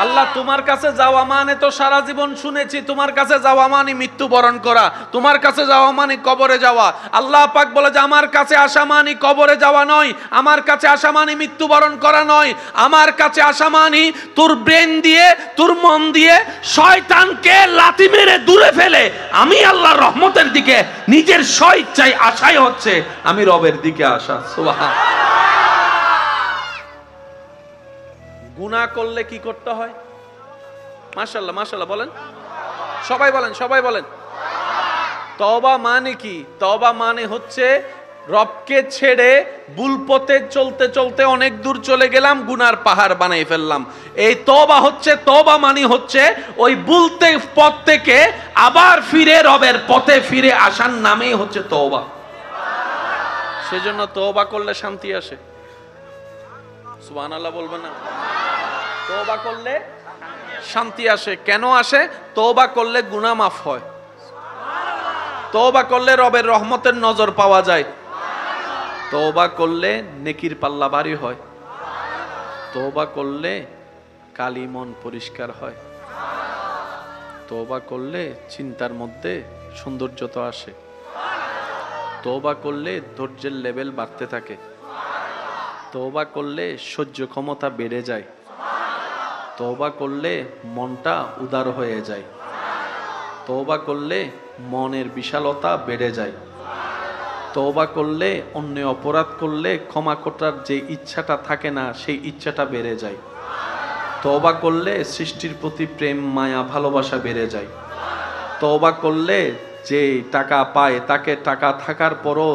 আল্লাহ তোমার কাছে যাওয়া মানে তো সারা জীবন শুনেছি তোমার কাছে যাওয়া মানে মৃত্যুবরণ করা, তোমার কাছে যাওয়া মানে কবরে যাওয়া। আল্লাহ পাক বলে যে আমার কাছে আসা মানে কবরে যাওয়া নয়, আমার কাছে আসা মানে মৃত্যুবরণ করা নয়, আমার কাছে আসা মানে তোর ব্রেন দিয়ে তোর মন দিয়ে শয়তানকে লাথি মেরে দূরে ফেলে আমি আল্লাহর রহমতের দিকে নিজের স্বইচ্ছায় আশাই হচ্ছে আমি রবের দিকে আসা। সুবহানাল্লাহ। গুনাহ করলে কি করতে হয়? মাশাআল্লাহ মাশাআল্লাহ বলেন, সবাই বলেন সবাই বলেন। তওবা মানে কি? তওবা মানে হচ্ছে রবকে ছেড়ে ভুল পথে চলতে চলতে অনেক দূর চলে গেলাম, গুনার পাহাড় বানাই ফেললাম। এই তওবা হচ্ছে, তওবা মানে হচ্ছে ওই ভুলতে পথ থেকে আবার ফিরে রবের পথে ফিরে আসার নামই হচ্ছে তওবা। সেজন্য তওবা করলে শান্তি আসে। সুবহানাল্লাহ বলবেন না? তওবা করলে শান্তি আসে। কেন আসে? তওবা করলে গুনাহ মাফ হয়, তওবা করলে রবের রহমতের নজর পাওয়া যায়, তওবা করলে নেকির পাল্লা ভারী হয়, তওবা করলে কালি মন পরিষ্কার হয়, তওবা করলে চিন্তার মধ্যে সৌন্দর্যতা আসে, তওবা করলে ধৈর্যের লেভেল বাড়তে থাকে, তওবা করলে সহ্য ক্ষমতা বেড়ে যায়, তওবা করলে মনটা উদার হয়ে যায়, তওবা করলে মনের বিশালতা বেড়ে যায়, তওবা করলে অন্য অপরাধ করলে ক্ষমা করার যে ইচ্ছাটা থাকে না সেই ইচ্ছাটা বেড়ে যায়, তওবা করলে সৃষ্টির প্রতি প্রেম মায়া ভালোবাসা বেড়ে যায়, তওবা করলে যে টাকা পায় তাকে টাকা থাকার পরও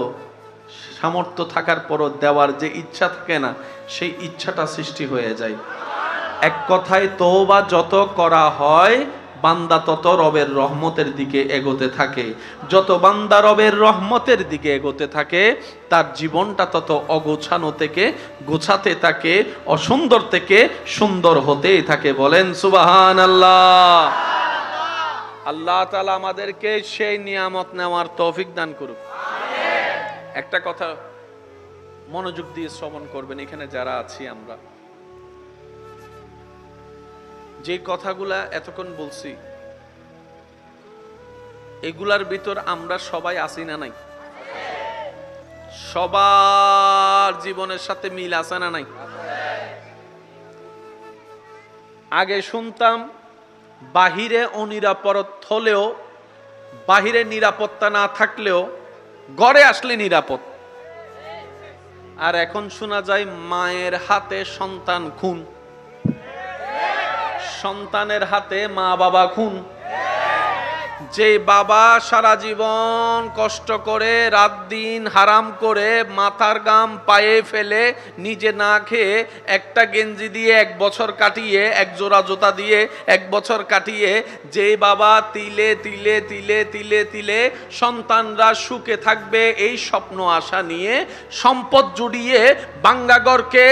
সামর্থ্য থাকার পরও দেওয়ার যে ইচ্ছা থাকে না সেই ইচ্ছাটা সৃষ্টি হয়ে যায়। এক কথায় তওবা যত করা হয় বান্দা তত রবের রহমতের দিকে এগোতে থাকে, যত বান্দা রবের রহমতের দিকে এগোতে থাকে তার জীবনটা তত অগোছানো থেকে গোছাতে থাকে, অসুন্দর থেকে সুন্দর হতেই থাকে। বলেন সুবহানাল্লাহ। আল্লাহ তাআলা আমাদেরকে সেই নিয়ামত নেওয়ার তৌফিক দান করুক। একটা কথা মনোযোগ দিয়ে শ্রবণ করবেন, এখানে যারা আছি আমরা যে কথাগুলা এতক্ষণ বলছি এগুলার ভিতর আমরা সবাই আছি না নাই? সবার জীবনের সাথে মিল আছে না নাই? আগে শুনতাম বাহিরে অনিরাপদ হলেও, বাহিরে নিরাপত্তা না থাকলেও ঘরে আসলে নিরাপদ। আর এখন শোনা যায় মায়ের হাতে সন্তান খুন, সন্তানের হাতে মা বাবা খুন। যে বাবা সারা জীবন কষ্ট করে রাত দিন হারাম করে মাথার গাম পায়ে ফেলে নিজে না খেয়ে একটা গেঞ্জি দিয়ে 1 বছর কাটিয়ে, এক জোড়া জুতা দিয়ে 1 বছর কাটিয়ে, যে বাবা তিলে তিলে তিলে তিলে তিলে সন্তানরা সুখে থাকবে এই স্বপ্ন আশা নিয়ে সম্পদ জুড়িয়ে বাঙ্গাগরকে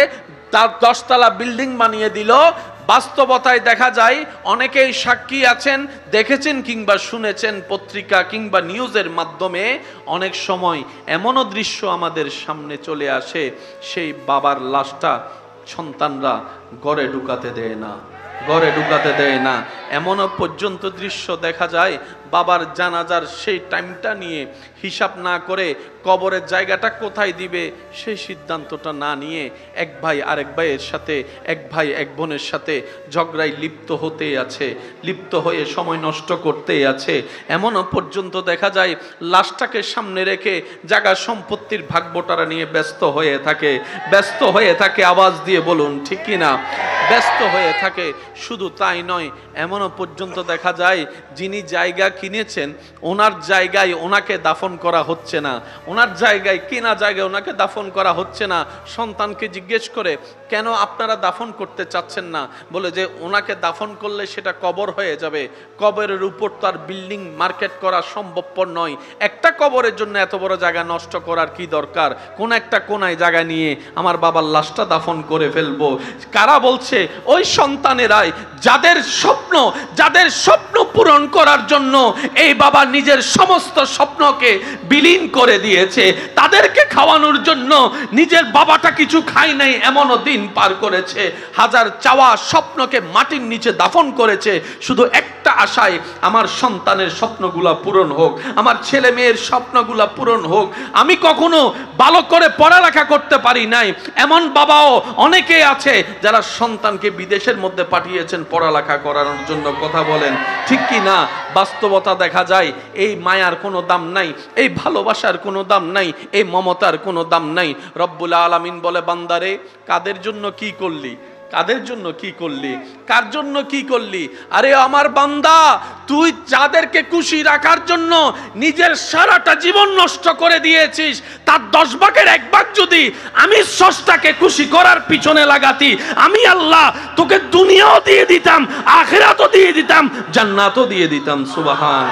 10 তলা বিল্ডিং বানিয়ে দিল, বাস্তবতায় দেখা যায় অনেকেই সাক্ষী আছেন, দেখেছেন কিংবা শুনেছেন পত্রিকা কিংবা নিউজের মাধ্যমে, অনেক সময় এমনও দৃশ্য আমাদের সামনে চলে আসে, সেই বাবার লাশটা সন্তানরা ঘরে ঢুকাতে দেয় না, ঘরে ঢুকাতে দেয় না। এমনও পর্যন্ত দৃশ্য দেখা যায়, বাবার জানাজার সেই টাইমটা নিয়ে হিসাব না করে কবরের জায়গাটা কোথায় দিবে সেই সিদ্ধান্তটা না নিয়ে এক ভাই আরেক ভাইয়ের সাথে, এক ভাই এক বোনের সাথে ঝগড়ায় লিপ্ত হতেই আছে, লিপ্ত হয়ে সময় নষ্ট করতেই আছে। এমনও পর্যন্ত দেখা যায় লাশটাকে সামনে রেখে জায়গা সম্পত্তির ভাগবটারা নিয়ে ব্যস্ত হয়ে থাকে, ব্যস্ত হয়ে থাকে। আওয়াজ দিয়ে বলুন ঠিক কি না? ব্যস্ত হয়ে থাকে। শুধু তাই নয়, এমনও পর্যন্ত দেখা যায় যিনি জায়গা কিনেছেন ওনার জায়গায় ওনাকে দাফন করা হচ্ছে না, ওনার জায়গায় কিনা জায়গায় ওনাকে দাফন করা হচ্ছে না। সন্তানকে জিজ্ঞেস করে, কেন আপনারা দাফন করতে চাচ্ছেন না? বলে যে ওনাকে দাফন করলে সেটা কবর হয়ে যাবে, কবরের উপর তো আর বিল্ডিং মার্কেট করা সম্ভবপর নয়, একটা কবরের জন্য এত বড় জায়গা নষ্ট করার কি দরকার, কোন একটা কোনায় জায়গা নিয়ে আমার বাবার লাশটা দাফন করে ফেলবো। কারা বলছে? ওই সন্তানেরাই যাদের স্বপ্ন পূরণ করার জন্য এই বাবা নিজের সমস্ত স্বপ্নকে বিলীন করে দিয়েছে, তাদেরকে খাওয়ানোর জন্য নিজের বাবাটা কিছু খায় নাই এমনও দিন পার করেছে, হাজার চাওয়া স্বপ্নকে মাটির নিচে দাফন করেছে শুধু একটা আশায়, আমার সন্তানের স্বপ্নগুলা পূরণ হোক, আমার ছেলে মেয়ের স্বপ্নগুলা পূরণ হোক। আমি কখনো ভালো করে পড়ালেখা করতে পারি নাই, এমন বাবাও অনেকে আছে যারা সন্তানকে বিদেশের মধ্যে পাঠিয়েছেন পড়ালেখা করানোর জন্য। কথা বলেন ঠিক কি না? বাস্তবতা দেখা যায় এই মায়ার কোনো দাম নাই, এই ভালোবাসার কোনো দাম নাই, এই মমতার কোনো দাম নাই। রব্বুল আলামিন বলে, বান্দারে কাদের জন্য কি করলি, কাদের জন্য কি করলি, কার জন্য কি করলি? আরে আমার বান্দা, তুই যাদেরকে খুশি রাখার জন্য নিজের সারাটা জীবন নষ্ট করে দিয়েছিস, তার 10 ভাগের 1 ভাগ যদি আমি স্রষ্টাকে খুশি করার পিছনে লাগাতি, আমি আল্লাহ তোকে দুনিয়াও দিয়ে দিতাম, আখিরাতও দিয়ে দিতাম, জান্নাতও দিয়ে দিতাম। সুবহান।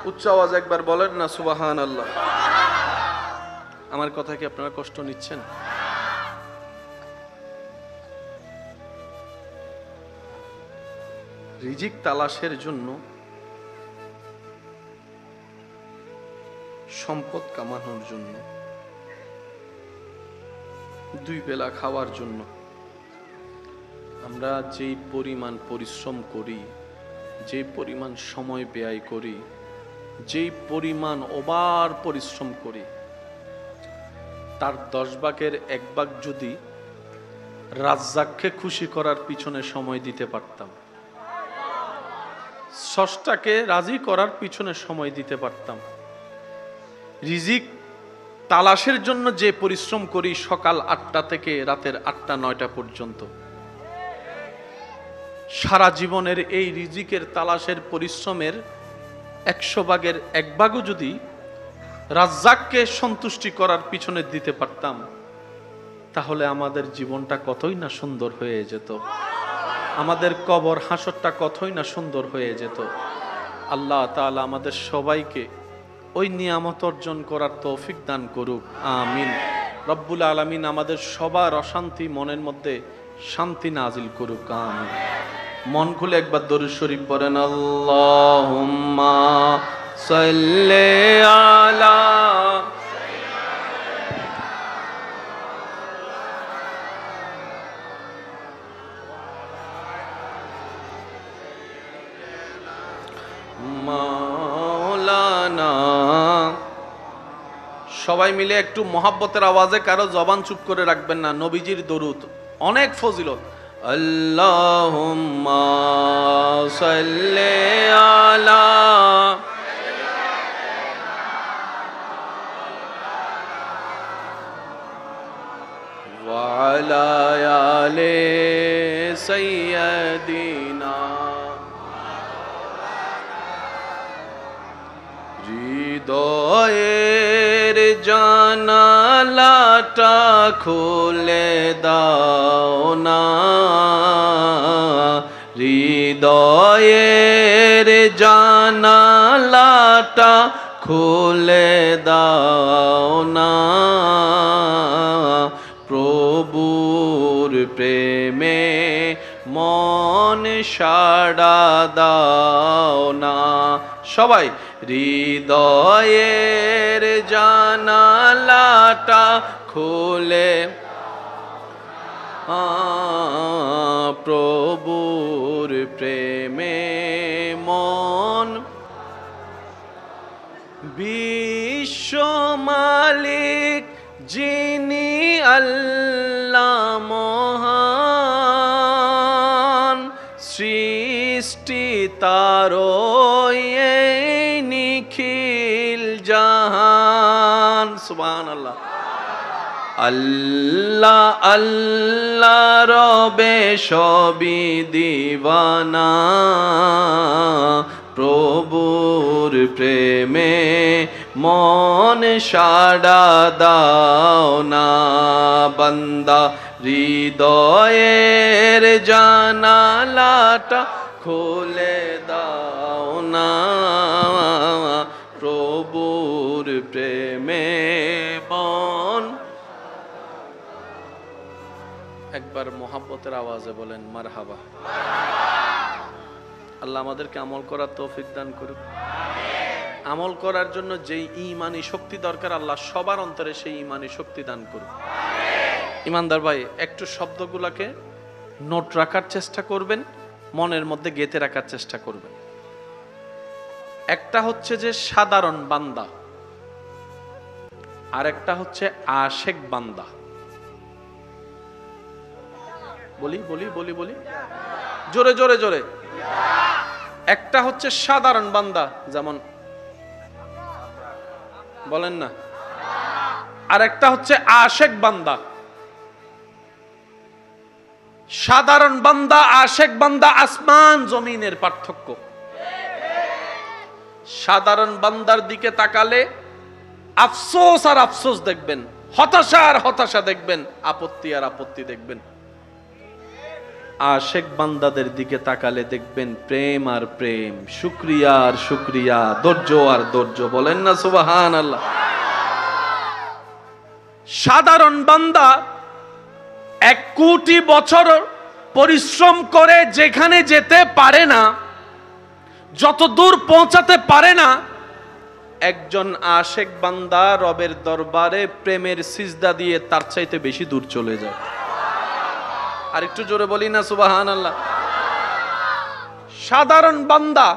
উচ্চ আওয়াজ একবার বলেন না সুবহানাল্লাহ। আমার কথা কি আপনারা কষ্ট নিচ্ছেন? রিজিক তালাশের জন্য, সম্পদ কামানোর জন্য, 2 বেলা খাওয়ার জন্য আমরা যেই পরিমাণ পরিশ্রম করি, যেই পরিমাণ সময় ব্যয় করি, যেই পরিমাণ ওভার পরিশ্রম করি, তার 10 ভাগের 1 ভাগ যদি রাজ্জাককে খুশি করার পিছনে সময় দিতে পারতাম, স্রষ্টাকে রাজি করার পিছনে সময় দিতে পারতাম, রিজিক তালাশের জন্য যে পরিশ্রম করি সকাল 8টা থেকে রাতের 8টা-9টা পর্যন্ত, সারা জীবনের এই রিজিকের তালাশের পরিশ্রমের 100 ভাগের 1 ভাগও যদি রাজ্জাককে সন্তুষ্টি করার পিছনে দিতে পারতাম, তাহলে আমাদের জীবনটা কতই না সুন্দর হয়ে যেত, আমাদের কবর হাসরটা কতই না সুন্দর হয়ে যেত। আল্লাহ তাআলা আমাদের সবাইকে ওই নিয়ামত অর্জন করার তৌফিক দান করুক, আমিন। রব্বুল আলামিন আমাদের সবার অশান্তি মনের মধ্যে শান্তি নাজিল করুক, আমিন। মন খুলে একবার দরুদ শরীফ পড়েন, আল্লাহুম্মা সাল্লি আলা মাওলানা। সবাই মিলে একটু মহাব্বতের আওয়াজে, কারো জবান চুপ করে রাখবেন না, নবীজির দরুদ অনেক ফজিলত। আল্লাহুম্মা সাল্লি আলা ওয়া আলা আলি সাইয়্যিদিনা। হৃদয়ের জানালাটা খুলে দাও না, হৃদয়ের জানালাটা খুলে দাও না, প্রভুর প্রেমে মন সাড়া দাও না। সবাই হৃদয়ের জানালাটা খুলে প্রভুর প্রেমে মন। বিশ্ব মালিক যিনি আল্লাহ মহান, সৃষ্টি তারই নিখিল জাহান। সুবহানাল্লাহ। আল্লাহ আল্লাহ রবে সবই দিওয়ানা, প্রভুর প্রেমে মন সাড়া দাও না। বান্দা হৃদয়ের জানালাটা খুলে দাও না, প্রভুর প্রেমে মন। একবার মোহাব্বতের আওয়াজে বলেন মারহাবা। আল্লাহ আমাদেরকে আমল করার তৌফিক দান করুক। আমল করার জন্য যেই ঈমানি শক্তি দরকার, আল্লাহ সবার অন্তরে সেই ঈমানি শক্তি দান করুক। ইমানদার ভাই, একটু শব্দগুলোকে নোট রাখার চেষ্টা করবেন, মনের মধ্যে গেঁথে রাখার চেষ্টা করবেন। একটা হচ্ছে যে সাধারণ বান্দা, আর একটা হচ্ছে আশেক বান্দা। বলি বলি বলি বলি জোরে জোরে জোরে। একটা হচ্ছে সাধারণ বান্দা, যেমন বলেন না, আর একটা হচ্ছে আশেক বান্দা। সাধারণ বান্দা, আশেক বান্দা আসমান জমিনের পার্থক্য। সাধারণ বান্দার দিকে তাকালে আফসোস আর আফসোস দেখবেন, হতাশা আর হতাশা দেখবেন, আপত্তি আর আপত্তি দেখবেন। আশেক বান্দাদের দিকে তাকালে দেখবেন প্রেম আর প্রেম, শুকরিয়া আর শুকরিয়া, ধৈর্য আর ধৈর্য। বলেন না সুবহানাল্লাহ। সাধারণ বান্দা 1 কোটি বছর পরিশ্রম করে যেখানে যেতে পারে না, যত দূর পৌঁছাতে পারে না, একজন আশেক বান্দা রবের দরবারে প্রেমের সিজদা দিয়ে তার চাইতে বেশি দূর চলে যায়। আর একটু জোরে বলি না সুবহানাল্লাহ। সাধারণ বান্দা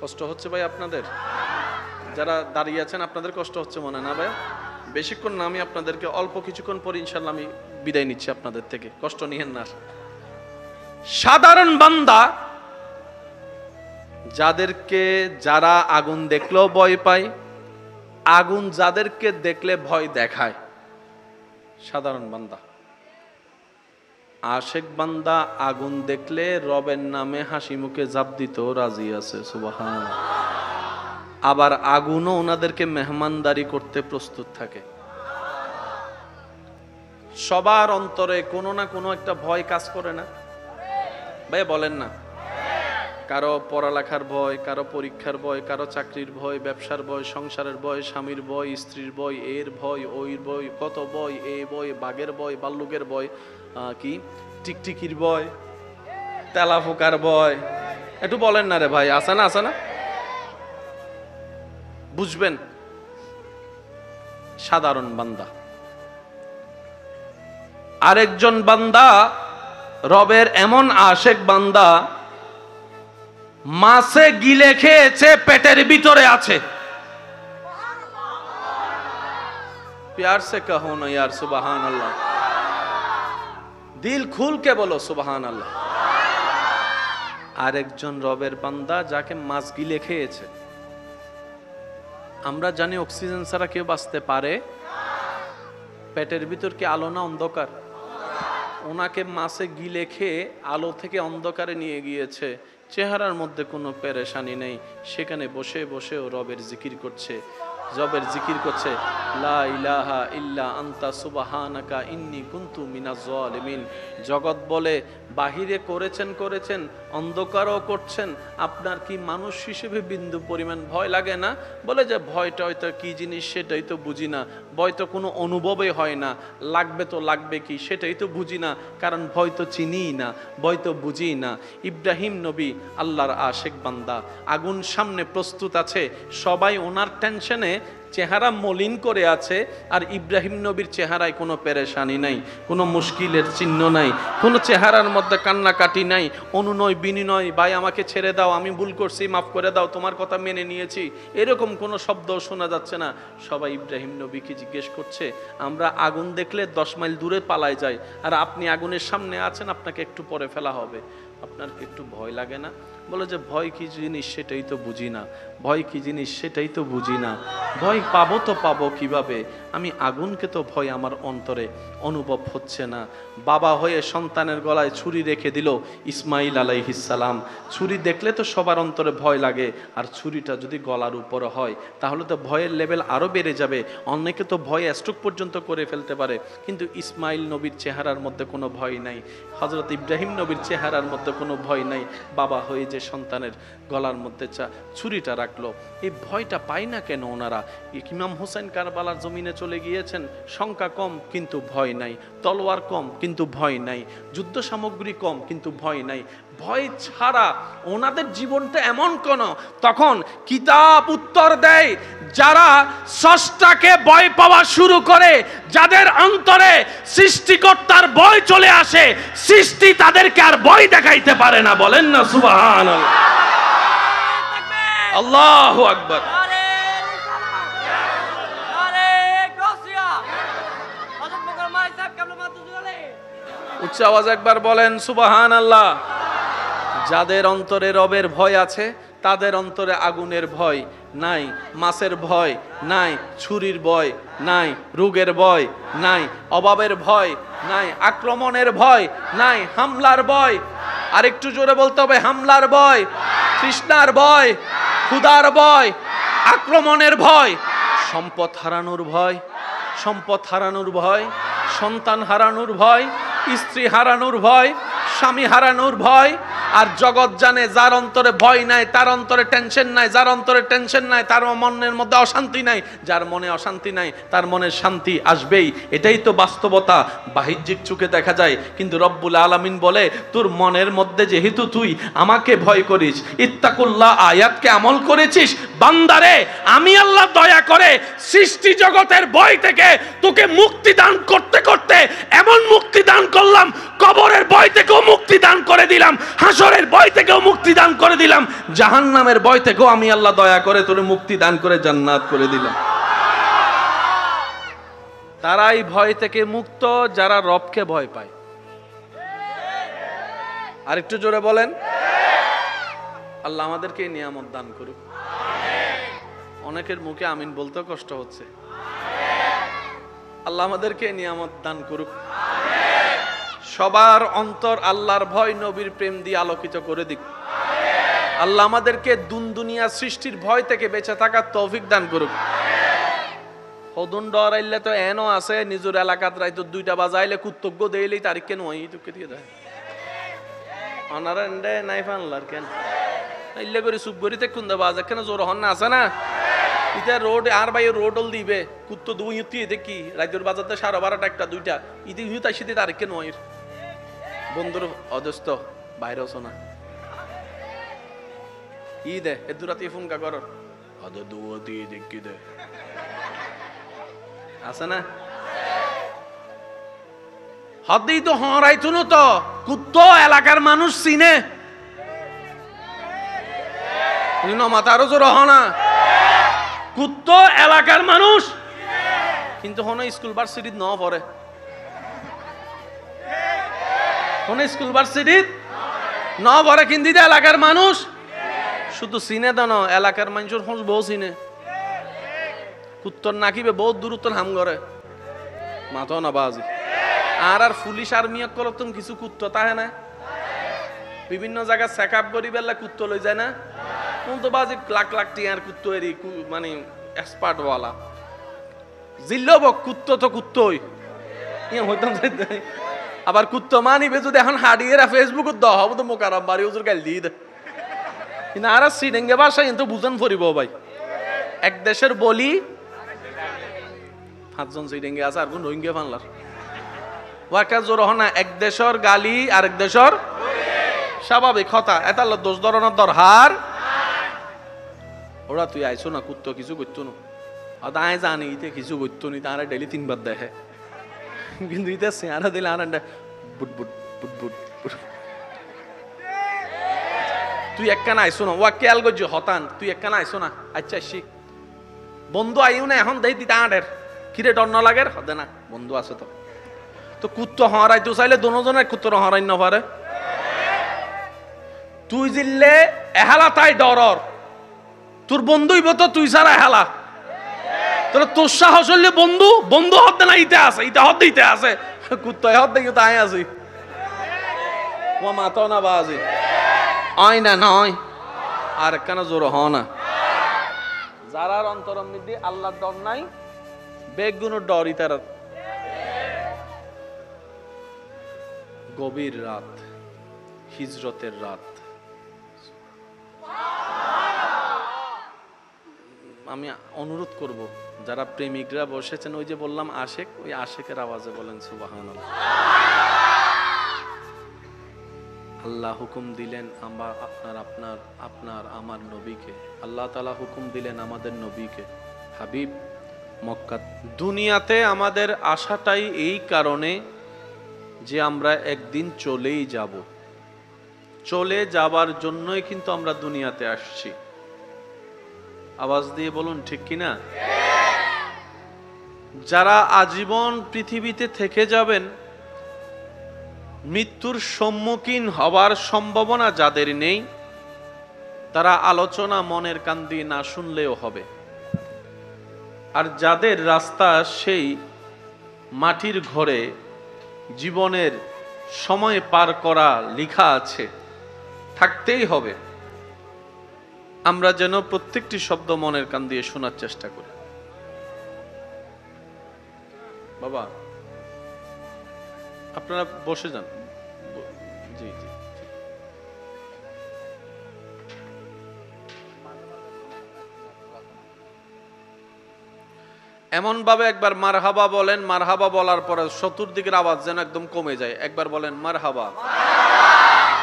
কষ্ট হচ্ছে ভাই আপনাদের? যারা দাঁড়িয়ে আছেন আপনাদের কষ্ট হচ্ছে মনে না ভাই? বেশিক্ষণ না, আমি আপনাদেরকে অল্প কিছুক্ষণ পর ইনশাল্লাহ আমি বিদায় নিচ্ছি আপনাদের থেকে, কষ্ট নিয়েন না। সাধারণ বান্দা যারা আগুন দেখলেও ভয় পায়, আগুন যাদেরকে দেখলে ভয় দেখায়, সাধারণ বান্দা। আশেক বান্দা আগুন দেখলে রবের নামে হাসি মুখে জাপ দিতেও রাজি আছে, সুবহানাল্লাহ। আবার আগুনও ওনাদেরকে মেহমানদারি করতে প্রস্তুত থাকে। সবার অন্তরে কোনো না কোনো একটা ভয় কাজ করে না ভাই? বলেন না। কারো পড়ালেখার ভয়, কারো পরীক্ষার ভয়, কারো চাকরির ভয়, ব্যবসার ভয়, সংসারের ভয়, স্বামীর ভয়, স্ত্রীর ভয়, এর ভয়, ওই ভয়, কত ভয়, এই ভয়, বাঘের ভয়, ভাল্লুকের ভয়, কি টিকটিকির ভয়, তেলাফোকার ভয়। একটু বলেন না রে ভাই, আছে না আছে না? বুঝবেন, সাধারণ বান্দা। আরেকজন বান্দা রবের এমন আশেক বান্দা, মাছে গিলে খেয়েছে, পেটের ভিতরে আছে। प्यार से कहो ना यार सुबहान अल्लाह, दिल खुल के बोलो सुबहान अल्लाह। আরেকজন রবের বান্দা যাকে মাছ গিলে খেয়েছে। আমরা জানি অক্সিজেন ছাড়া কেউ বাঁচতে পারে? পেটের ভিতর কি আলো না অন্ধকার? ওনাকে মাছে গিলে খেয়ে আলো থেকে অন্ধকারে নিয়ে গিয়েছে। চেহারার মধ্যে কোনো পেরেশানি নেই, সেখানে বসে বসেও রবের জিকির করছে। জবের জিকির করছে, লা ইলাহা ইল্লা আনতা সুবহানাকা ইন্নী কুনতু মিনাজ জালিমিন। জগৎ বলে বাহিরে করেছেন অন্ধকারও করছেন, আপনার কি মানুষ হিসেবে বিন্দু পরিমাণ ভয় লাগে না? বলে যে ভয়টা হয়তো কি জিনিস সেটাই তো বুঝি না, ভয় তো কোনো অনুভবই হয় না, লাগবে তো লাগবে কি সেটাই তো বুঝি না, কারণ ভয় তো চিনিই না, ভয় তো বুঝি না। ইব্রাহিম নবী আল্লাহর আশেক বান্দা, আগুন সামনে প্রস্তুত আছে, সবাই ওনার টেনশনে চেহারা মলিন করে আছে, আর ইব্রাহিম নবীর চেহারায় কোনো পেরেশানি নাই, কোনো মুশকিলের চিহ্ন নাই, কোনো চেহারার মধ্যে কান্নাকাটি নাই, অনুনয় বিনিময়, ভাই আমাকে ছেড়ে দাও, আমি ভুল করছি, মাফ করে দাও, তোমার কথা মেনে নিয়েছি, এরকম কোনো শব্দও শোনা যাচ্ছে না। সবাই ইব্রাহিম নবীকে জিজ্ঞেস করছে, আমরা আগুন দেখলে 10 মাইল দূরে পালায় যাই, আর আপনি আগুনের সামনে আছেন, আপনাকে একটু পরে ফেলা হবে, আপনার কি একটু ভয় লাগে না? বলে যে ভয় কি জিনিস সেটাই তো বুঝি না, ভয় কি জিনিস সেটাই তো বুঝি না, ভয় পাবো তো পাবো কিভাবে, আমি আগুনকে তো ভয় আমার অন্তরে অনুভব হচ্ছে না। বাবা হয়ে সন্তানের গলায় ছুরি রেখে দিল ইসমাইল আলাইহিস সালাম। ছুরি দেখলে তো সবার অন্তরে ভয় লাগে, আর ছুরিটা যদি গলার উপরে হয় তাহলে তো ভয়ের লেভেল আরও বেড়ে যাবে, অনেকে তো ভয়ে স্ট্রোক পর্যন্ত করে ফেলতে পারে। কিন্তু ইসমাইল নবীর চেহারার মধ্যে কোনো ভয় নাই, হযরত ইব্রাহিম নবীর চেহারার মধ্যে কোনো ভয় নাই। বাবা হয়ে যে সন্তানের গলার মধ্যে ছুরিটা রাখলো, এই ভয়টা পায় না কেন ওনারা? ইমাম হোসেন কারবালার জমিনে চলে গিয়েছেন, সংখ্যা কম কিন্তু ভয় নাই, তলোয়ার কম কিন্তু ভয় নাই, যুদ্ধ সামগ্রী কম কিন্তু ভয় নাই। ভয় ছাড়া ওনাদের জীবনটা এমন কোন, তখন কিতাব উত্তর দেয়, যারা স্রষ্টাকে ভয় পাওয়া শুরু করে, যাদের অন্তরে সৃষ্টিকর্তার ভয় চলে আসে, সৃষ্টি তাদেরকে আর ভয় দেখাইতে পারে না। বলেন না সুবহানাল্লাহ, আল্লাহু আকবার। উচ্চ আওয়াজ একবার বলেন সুবহানাল্লাহ। যাদের অন্তরে রবের ভয় আছে, তাদের অন্তরে আগুনের ভয় নাই, মাছের ভয় নাই, ছুরির ভয় নাই, রোগের ভয় নাই, অভাবের ভয় নাই, আক্রমণের ভয় নাই, হামলার ভয়, আরেকটু জোরে বলতে হবে, হামলার ভয়, তৃষ্ণার ভয়, ক্ষুধার ভয়, আক্রমণের ভয়, সম্পদ হারানোর ভয়, সম্পদ হারানোর ভয়, সন্তান হারানোর ভয়, স্ত্রী হারানোর ভয়, স্বামী হারানোর ভয়। আর জগৎ জানে যার অন্তরে ভয় নাই তার অন্তরে টেনশন নাই, যার অন্তরে টেনশন নাই তার মনের মধ্যে অশান্তি নাই, যার মনে অশান্তি নাই তার মনে শান্তি আসবেই। এটাই তো বাস্তবতা, বাহ্যিক চোখে দেখা যায়, কিন্তু রব্বুল আলামিন বলে, তোর মনের মধ্যে যেহেতু তুই আমাকে ভয় করিস, ইত্তাকুল্লাহ আয়াতকে আমল করেছিস, বান্দারে আমি আল্লাহ দয়া করে সৃষ্টি জগতের ভয় থেকে তোকে মুক্তি দান করতে করতে এমন মুক্তি দান করলাম, কবরের ভয় থেকেও মুক্তি দান করে দিলাম, হাসরের ভয় থেকেও মুক্তি দান করে দিলাম, জাহান্নামের ভয় থেকেও আমি আল্লাহ দয়া করে তোরে মুক্তি দান করে জান্নাত করে দিলাম। তারাই ভয় থেকে মুক্ত যারা রবকে ভয় পায়। আরেকটু জোরে বলেন, আল্লাহ আমাদেরকে এই নিয়ামত দান করুক। অনেকের মুখে আমিন বলতে কষ্ট হচ্ছে। আল্লাহ আমাদেরকে এই নিয়ামত দান করুক। সবার অন্তর আল্লাহর ভয় নবীর প্রেম দিয়ে আলোকিত করে দিক। আল্লাহ আমাদেরকে দুনিয়া সৃষ্টির ভয় থেকে বেঁচে থাকার তৌফিক দান করুক। হদুন ডরাইলে তো এনও আছে, নিজের এলাকাত রাইতো 2টা বাজাইলে কুত্তজ্ঞ দেইলেই তারিখ কেন ওই তোকে দিয়ে দেয় অনারা এন্ডে নাই ফানলার কেন ইল্লে করে সুবগরিতে কোন বাজা কেন জোর হন না আছে না ইটা রোড আর ভাই রোডল দিবে কুত্তো দুই ইতি দেখি রাইতর বাজারতে 12:30 একটা 2টা ইতি ইউত আইছিতে তারিখ কেন ওই বন্ধুর অজস্ত বাইরে হস না ই দে এদুরাতে ফোন কা কর আদে দুয়াতি দেখি দে আছে না হদেই তো হরাইতো না তো কুত্তো এলাকার মানুষ চিনে ন মাতারও জোর হনা কুত্তো এলাকার মানুষ কিন্তু হন স্কুল ভার্সিটি ন পড়ে হন স্কুল ভার্সিটি ন পড়ে কিন্তু এলাকার মানুষ শুধু চিনে দান এলাকার মানুষের হন বহু চিনে কুত্তর নাকিবে বহুত দূরত্ব হাম করে মাথা না বাজি আর আর পুলিশ আর্মি করতম কিছু কুত্ত তাহে না বিভিন্ন জায়গা চেক আপ করি বেলা কুত্ত লই যায় না কোন তো বাজি লাখ লাখ টিয়ার কুত্ত এরি মানে এক্সপার্ট ওয়ালা জিল্লব কুত্তো তো কুত্তই হইতাম আবার কুত্তো মানিবে যদি এখন হাড়িয়ে ফেসবুক দ হব তো মোকারাম বাড়ি হুজুর গাল দিয়ে দে কিন্তু আর সিডেঙ্গে বাসা কিন্তু বুঝান ফরিব ভাই এক দেশের বলি 5 জন সিডেঙ্গে আছে আর কোন রোহিঙ্গা ফানলার ওয়াকা জোর হনা এক দেশের গালি আরেক দেশের স্বাভাবিক কথা এতাল দোষ ধরনের দরহার ওরা তুই আইছো না কুত্তো কিছু করতো না আয় জানি ইতে কিছু করতো নি তারা ডেলি 3 বার দেখে কিন্তু ইতে চেহারা দিলে আর বুট বুট বুট বুট বুট তুই একখানা আইসো না ওয়া কেয়াল গজ হতান তুই একখানা আইসো না আচ্ছা শিখ বন্ধু আইও না এখন দেই দিতা আডের কিরে ডর না লাগের হদে না বন্ধু আছে তো তো কুত্তো হরাই তো চাইলে দুজনের কুত্তর হরাই না পারে তুই জিল্লে এহালা তাই ডরর তোর বন্ধুই বতো তুই ছাড়া এহালা তোর তোর সাহস হইলে বন্ধু বন্ধু হতে না ইতে আছে ইতে হতে দিতে আছে কুত্তো হত দেখি তাই আছে ও মাতাও না বাজে আয় না নয় আর কেন জোর হ না যারার অন্তরম মধ্যে আল্লাহর ডর নাই বেগুনের ডর ইতার গভীর রাত হিজরতের রাত আমি অনুরোধ করব যারা প্রেমিকরা বসেছেন ওই যে বললাম আশেক ওই আশেকের আওয়াজে বলেন সুবহানাল্লাহ আল্লাহ হুকুম দিলেন আমরা আপনার আমার নবীকে আল্লাহ তাআলা হুকুম দিলেন আমাদের নবীকে হাবিব মক্কা দুনিয়াতে আমাদের আশাটাই এই কারণে যে আমরা একদিন চলেই যাব চলে যাবার জন্যই কিন্তু আমরা দুনিয়াতে আসছি আওয়াজ দিয়ে বলুন ঠিক কিনা যারা আজীবন পৃথিবীতে থেকে যাবেন মৃত্যুর সম্মুখীন হওয়ার সম্ভাবনা যাদের নেই তারা আলোচনা মনের কান দিয়ে না শুনলেও হবে আর যাদের রাস্তা সেই মাটির ঘরে জীবনের সময় পার করা লেখা আছে থাকতেই হবে আমরা যেন প্রত্যেকটি শব্দ মনের কান দিয়ে শোনার চেষ্টা করি বাবা আপনারা বসে যান জি জি এমন ভাবে একবার মারহাবা বলেন মারহাবা বলার পরে চতুর্দিকের আওয়াজ যেন একদম কমে যায় একবার বলেন মারহাবা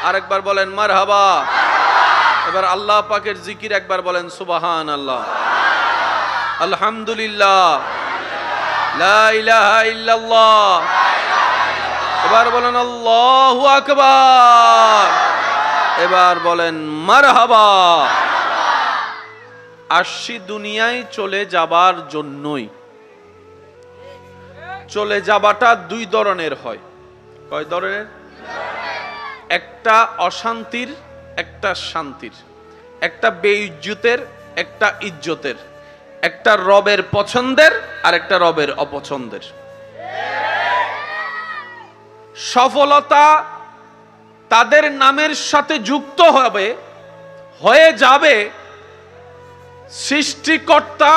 আরেকবার বলেন মারহাবা এবার আল্লাহ পাকের জিকির একবার বলেন সুবহানাল্লাহ আলহামদুলিল্লাহ লা ইলাহা ইল্লাল্লাহ এবার বলেন আল্লাহু আকবার এবার বলেন মারহাবা আসছি দুনিয়ায় চলে যাবার জন্যই চলে যাবাটা দুই ধরনের হয় কয় ধরনের একটা অশান্তির একটা শান্তির একটা বেইজ্জতের একটা ইজ্জতের একটা রবের পছন্দের আর একটা রবের অপছন্দের সফলতা তাদের নামের সাথে যুক্ত হবে হয়ে যাবে সৃষ্টিকর্তা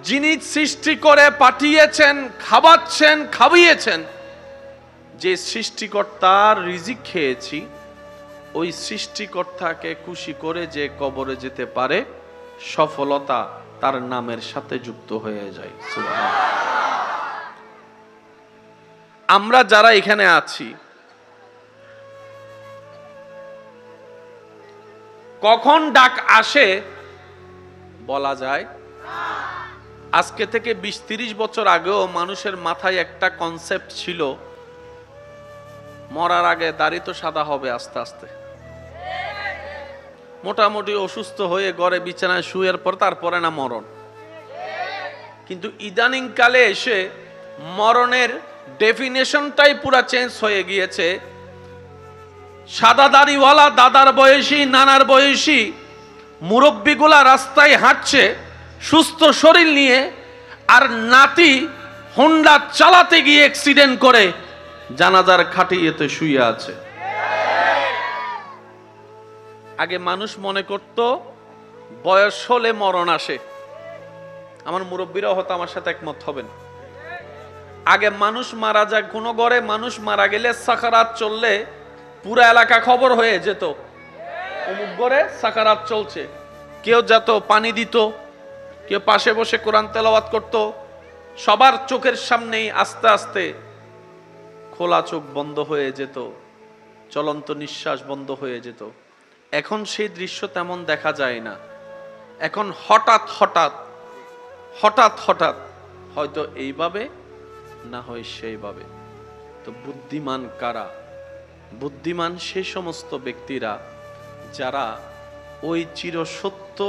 যিনি সৃষ্টি করে পাঠিয়েছেন খাওয়াচ্ছেন খাওয়িয়েছেন যে সৃষ্টিকর্তার রিজিক খেয়েছি ওই সৃষ্টিকর্তাকে খুশি করে যে কবরে যেতে পারে সফলতা তার নামের সাথে যুক্ত হয়ে যায় আমরা যারা এখানে আছি কখন ডাক আসে বলা যায় আজকে থেকে 20-30 বছর আগেও মানুষের মাথায় একটা কনসেপ্ট ছিল মরার আগে দাড়ি তো সাদা হবে আস্তে আস্তে মোটামুটি অসুস্থ হয়ে ঘরে বিছানায় শুয়ের পর তারপরে না মরণ কিন্তু ইদানিং কালে এসে মরণের ডেফিনেশনটাই পুরা চেঞ্জ হয়ে গিয়েছে সাদা দাড়িওয়ালা দাদার বয়সী নানার বয়সী মুরব্বীগুলা রাস্তায় হাঁটছে সুস্থ শরীর নিয়ে আর নাতি হোন্ডা চালাতে গিয়ে অ্যাক্সিডেন্ট করে জানাজার খাটিয়েতে শুয়ে আছে আগে মানুষ মনে করত বয়স হলে মরণ আসে আমার মুরব্বীরাও হয়তো আমার সাথে একমত হবেন। আগে মানুষ মারা যায়, কোনো ঘরে মানুষ মারা গেলে সাকারাত চললে পুরা এলাকা খবর হয়ে যেত, অমুক ঘরে সাকারাত চলছে। কেউ যেত, পানি দিত, কেউ পাশে বসে কোরআন তেলাওয়াত করত। সবার চোখের সামনেই আস্তে আস্তে খোলা চোখ বন্ধ হয়ে যেত, চলন্ত নিঃশ্বাস বন্ধ হয়ে যেত। এখন সেই দৃশ্য তেমন দেখা যায় না। এখন হঠাৎ হঠাৎ হঠাৎ হঠাৎ হয়তো এইভাবে, না হয় সেইভাবে। তো বুদ্ধিমান কারা? বুদ্ধিমান সেই সমস্ত ব্যক্তিরা যারা ওই চিরসত্য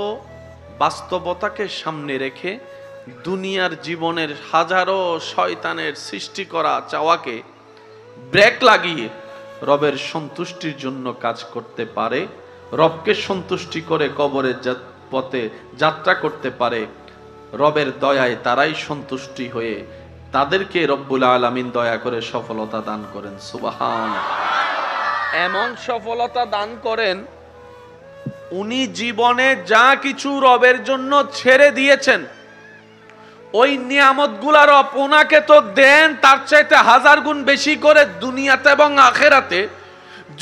বাস্তবতাকে সামনে রেখে দুনিয়ার জীবনের হাজারো শয়তানের সৃষ্টি করা চাওয়াকে ব্রেক লাগিয়ে রবের সন্তুষ্টির জন্য কাজ করতে পারে, রবকে সন্তুষ্টি করে কবরের পথে যাত্রা করতে পারে। রবের দয়ায় তারাই সন্তুষ্টি হয়ে তাদেরকে রব্বুল আলামিন দয়া করে সফলতা দান করেন। সুবহানাল্লাহ। এমন সফলতা দান করেন, উনি জীবনে যা কিছু রবের জন্য ছেড়ে দিয়েছেন, ওই নিয়ামতগুলা রব ওনাকে তো দেন তার চাইতে হাজার গুণ বেশি করে দুনিয়াতে এবং আখেরাতে।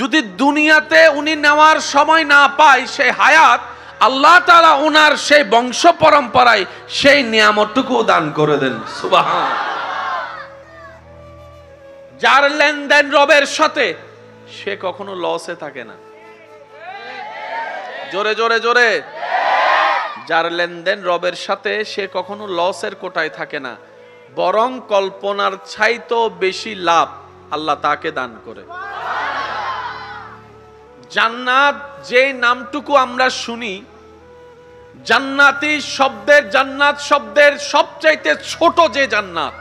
যদি দুনিয়াতে উনি নেওয়ার সময় না পায় সেই হায়াত, আল্লাহ তাআলা ওনার সেই বংশ পরম্পরায় সেই নিয়ামতটুকু দান করে দেন। সুবহানাল্লাহ। যার লেনদেন রবের সাথে, সে কখনো লসে থাকে না। জোরে জোরে জোরে। যার লেনদেন রবের সাথে, সে কখনো লসের কোটায় থাকে না, বরং কল্পনার চাইতেও বেশি লাভ আল্লাহ তাকে দান করে। জান্নাত যে নামটুকু আমরা শুনি, জান্নাতি শব্দের, জান্নাত শব্দের সবচাইতে ছোট যে জান্নাত,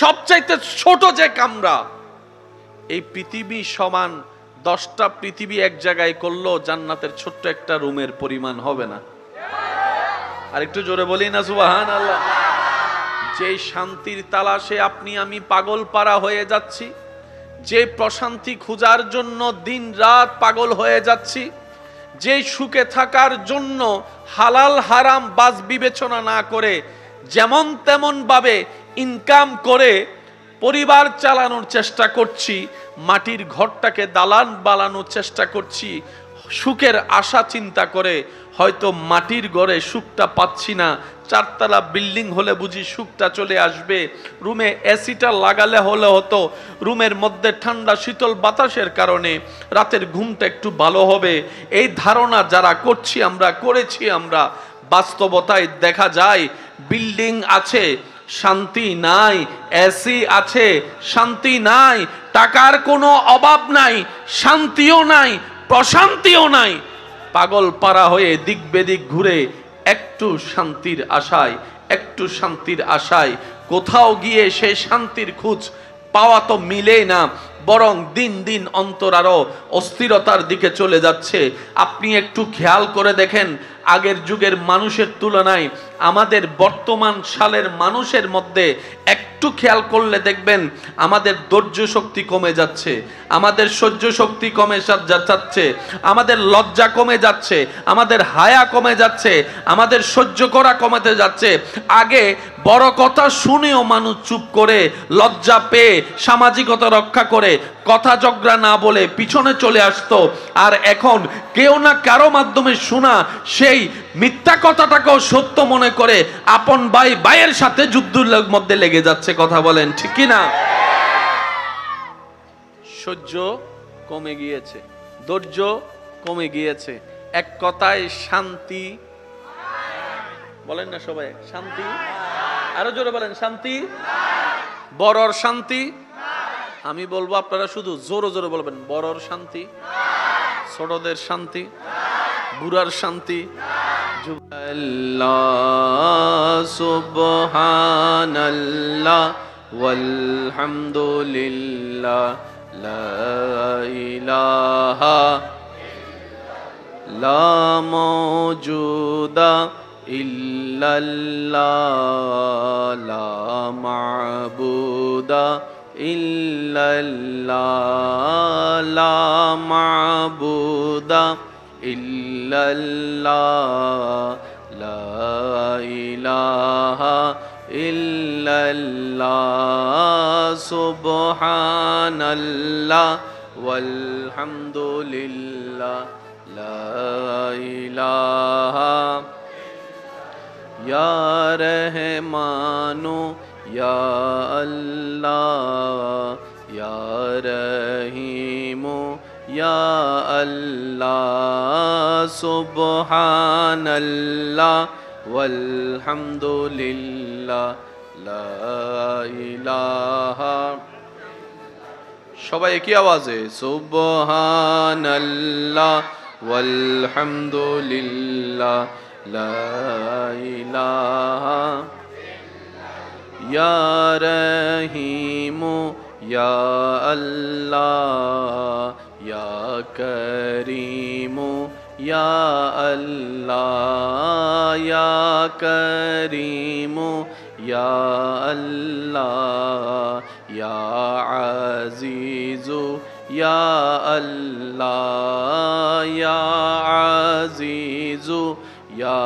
সবচাইতে ছোট যে কামরা, এই পৃথিবী সমান 10টা পৃথিবী এক জায়গায় করলো জান্নাতের ছোট্ট একটা রুমের পরিমাণ হবে না। আর একটু জোরে বলি না সুবহানাল্লাহ। যে শান্তির তালাশে আপনি আমি পাগল পারা হয়ে যাচ্ছি, যে প্রশান্তি খোঁজার জন্য দিন রাত পাগল হয়ে যাচ্ছি, যে সুখে থাকার জন্য হালাল হারাম বাজ বিবেচনা না করে যেমন তেমন ভাবে ইনকাম করে পরিবার চালানোর চেষ্টা করছি, মাটির ঘরটাকে দালান বানানোর চেষ্টা করছি, সুখের আশা চিন্তা করে হয়তো মাটির ঘরে সুখটা পাচ্ছি না, 4তলা বিল্ডিং হলে বুঝি সুখটা চলে আসবে, রুমে এসিটা লাগালে হলে হতো রুমের মধ্যে ঠান্ডা শীতল বাতাসের কারণে রাতের ঘুমটা একটু ভালো হবে। এই ধারণা যারা করছি আমরা, করেছি আমরা, বাস্তবতায় দেখা যায় বিল্ডিং আছে, শান্তি নাই, এসি আছে, শান্তি নাই, টাকার কোনো অভাব নাই, শান্তিও নাই, প্রশান্তিও নাই। পাগল পারা হয়ে দিক বেদিক ঘুরে একটু শান্তির আশায়, একটু শান্তির আশায় কোথাও গিয়ে সেই শান্তির খোঁজ পাওয়া তো মিলে না, বরং দিন দিন অন্তর আরো অস্থিরতার দিকে চলে যাচ্ছে। আপনি একটু খেয়াল করে দেখেন, আগের যুগের মানুষের তুলনায় আমাদের বর্তমান সালের মানুষের মধ্যে একটু খেয়াল করলে দেখবেন আমাদের ধৈর্য শক্তি কমে যাচ্ছে, আমাদের সহ্য শক্তি কমে যাচ্ছে, আমাদের লজ্জা কমে যাচ্ছে, আমাদের হায়া কমে যাচ্ছে, আমাদের সহ্য করা কমাতে যাচ্ছে। আগে বড় কথা শুনেও মানুষ চুপ করে লজ্জা পেয়ে সামাজিকতা রক্ষা করে কথা ঝগড়া না বলে পিছনে চলে আসতো। আর এখন কেউ না কারো মাধ্যমে শোনা সেই মিথ্যা কথাটাকেও সত্য মনে করে আপন ভাই ভাইয়ের সাথে যুদ্ধের মধ্যে লেগে যাচ্ছে। কথা বলেন ঠিক কি না? সহ্য কমে গিয়েছে, ধৈর্য কমে গিয়েছে, এক কথায় শান্তি। বলেন না সবাই শান্তি, আরো জোরে বলেন শান্তি। বড়র শান্তি, আমি বলবো আপনারা শুধু জোরে জোরে বলবেন, বড়র শান্তি, ছোটদের শান্তি, বুড়ার শান্তি। সুবহানাল্লাহ ওয়ালহামদুলিল্লাহ লা ইলাহা লা মাওজুদা ইল্লাল্লাহ লা মা'বুদা ইল্লাল্লাহ লা মা'বুদা ইল্লাল্লাহ লা ইলাহা ইল্লাল্লাহ সুবহানাল্লাহ ওয়ালহামদুলিল্লাহ লা ইলাহা ইয়া রহমানু ইয়া আল্লাহ ইয়া রহিমু ইয়া আল্লাহ সুবহানাল্লাহ ওয়ালহামদুলিল্লাহ লা ইলাহা। সবাই একই আওয়াজে সুবহানাল্লাহ ওয়ালহামদুলিল্লাহ লা ইলাহা ইয়া রহিমু ইয়া আল্লাহ ইয়া করিমু ইয়া আল্লাহ ইয়া করিমু ইয়া আল্লাহ ইয়া আজিজু ইয়া আল্লাহ ইয়া আজিজু ইয়া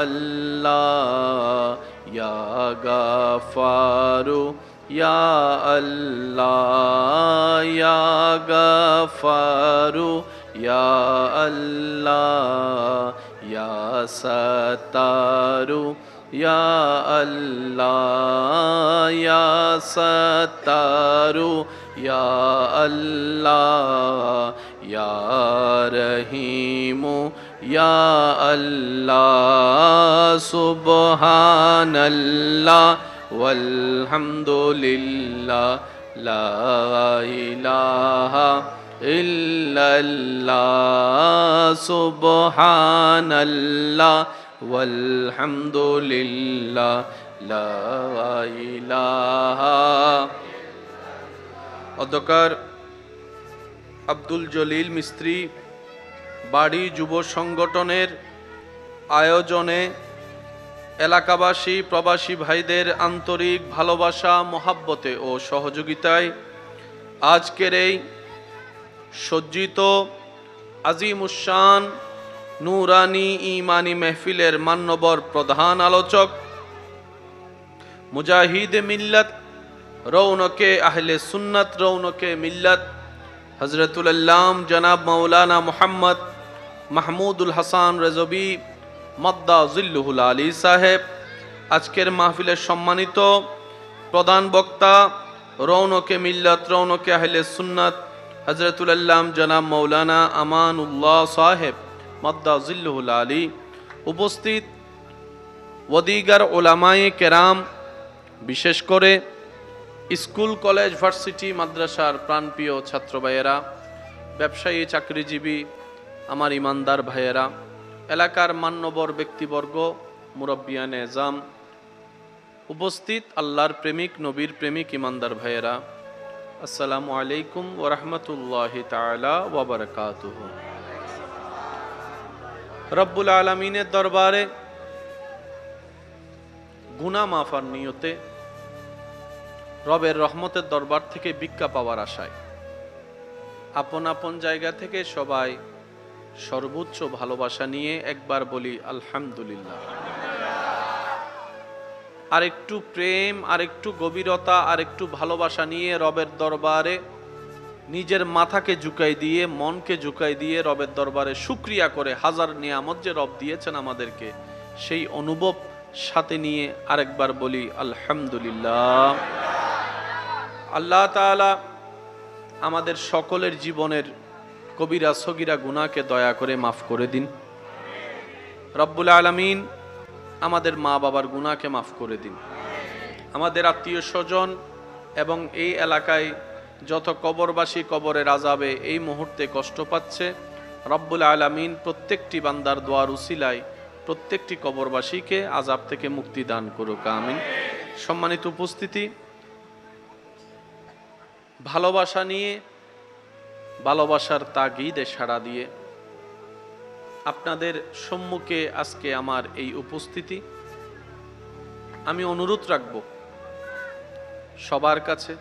আল্লাহ ইয়া গাফারু ইয়া আল্লাহ ইয়া গাফারু ইয়া আল্লাহ ইয়া সাত্তারু ইয়া আল্লাহ ইয়া সাত্তারু ইয়া আল্লাহ ইয়া রহিমু ইয়া আল্লাহ সুবহানাল্লাহ ওয়ালহামদুলিল্লাহ লা ইলাহা ইল্লাল্লাহ সুবহানাল্লাহ ওয়ালহামদুলিল্লাহ লা ইলাহা। অধ্যক্ষ আব্দুল জলিল মিস্ত্রি বাড়ি যুব সংগঠনের আয়োজনে এলাকাবাসী প্রবাসী ভাইদের আন্তরিক ভালোবাসা মহাব্বতে ও সহযোগিতায় আজকের এই সজ্জিত আজিমুশান নুরানি ইমানি মেহফিলের মান্যবর প্রধান আলোচক মুজাহিদ মিল্লাত রৌনকে আহলে সুন্নাত রৌনকে মিল্লাত হযরতুল আল্লাম জনাব মাওলানা মুহাম্মদ মাহমুদুল হাসান রেজবি মাদ্দা জিল্লুহুল আলী সাহেব, আজকের মাহফিলের সম্মানিত প্রধান বক্তা রৌনকে মিল্লাত রৌনকে আহলে সুন্নাত হযরতুল আল্লাম জনাব মাওলানা আমানুল্লাহ সাহেব মাদ্দা জিল্লুহুল আলী, উপস্থিত ওদিগার ওলামায়ে কেরাম, বিশেষ করে স্কুল কলেজ ভার্সিটি মাদ্রাসার প্রাণপ্রিয় ছাত্র ভাইয়েরা, ব্যবসায়ী চাকরিজীবী আমার ইমানদার ভাইয়েরা, এলাকার মান্যবর ব্যক্তিবর্গ, মুরব্বিয়ানে এজাম, উপস্থিত আল্লাহর প্রেমিক নবীর প্রেমিক ইমানদার ভাইয়েরা, আসসালামু আলাইকুম ওয়া রাহমাতুল্লাহি তাআলা ওয়া বারাকাতুহু। রব্বুল আলামিনের দরবারে গুনাহ মাফার নিয়তে রবের রহমতের দরবার থেকে ভিক্ষা পাওয়ার আশায় আপন আপন জায়গা থেকে সবাই সর্বোচ্চ ভালোবাসা নিয়ে একবার বলি আলহামদুলিল্লাহ। আর একটু প্রেম, আর একটু গভীরতা, আর একটু ভালোবাসা নিয়ে রবের দরবারে নিজের মাথাকে ঝুঁকাই দিয়ে, মনকে ঝুঁকাই দিয়ে রবের দরবারে শুকরিয়া করে হাজার নিয়ামত যে রব দিয়েছেন আমাদেরকে, সেই অনুভব সাথে নিয়ে আরেকবার বলি আলহামদুলিল্লাহ। আল্লাহ তাআলা আমাদের সকলের জীবনের কবিরা সগীরা গুনাহকে দয়া করে মাফ করে দিন। রব্বুল আলামিন আমাদের মা বাবার গুনাহকে মাফ করে দিন। আমাদের আত্মীয় স্বজন এবং এই এলাকায় যত কবরবাসী কবরের আযাবে এই মুহূর্তে কষ্ট পাচ্ছে, রব্বুল আলামিন প্রত্যেকটি বান্দার দোয়ার উসিলায় প্রত্যেকটি কবরবাসীকে আযাব থেকে মুক্তি দান করুক, আমিন। সম্মানিত উপস্থিতি, ভালোবাসা নিয়ে, ভালোবাসার তাগিদে সাড়া দিয়ে আপনাদের সম্মুখে আজকে আমার এই উপস্থিতি, আমি অনুরোধ রাখব সবার কাছে,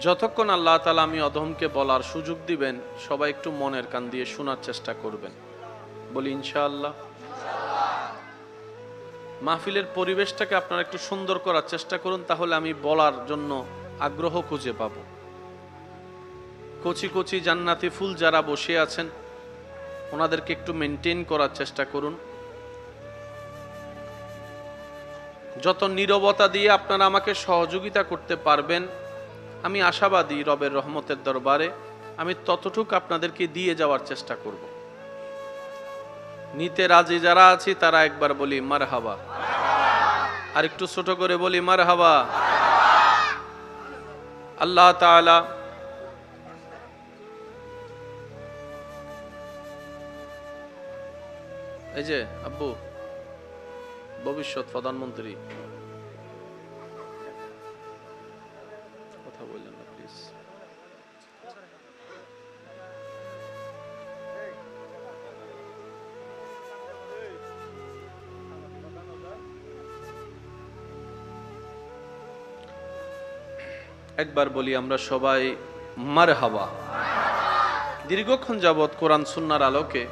যতক্ষণ আল্লাহ তাআলা আমি অধমকে বলার সুযোগ দিবেন, সবাই একটু মনের কান দিয়ে শোনার চেষ্টা করবেন। বলি ইনশাআল্লাহ। মাহফিলের পরিবেশটাকে আপনারা একটু সুন্দর করার চেষ্টা করুন, তাহলে আমি বলার জন্য আগ্রহ খুঁজে পাব। কচি কচি জান্নাতি ফুল যারা বসে আছেন ওনাদেরকে একটু মেনটেন করার চেষ্টা করুন। যত নীরবতা দিয়ে আপনারা আমাকে সহযোগিতা করতে পারবেন, আমি আশাবাদী রবের রহমতের দরবারে আমি ততটুকু আপনাদেরকে দিয়ে যাওয়ার চেষ্টা করব। নিতে রাজি যারা আছি তারা একবার বলি মারহাবা, আর একটু ছোট করে বলি মারহাবা। আল্লাহ তাআলা এই যে আব্বু ভবিষ্যৎ প্রধানমন্ত্রী, কথা বললেন না প্লিজ। একবার বলি আমরা সবাই মারহাবা। দীর্ঘক্ষণ যাবৎ কোরআন সুন্নাহর আলোকে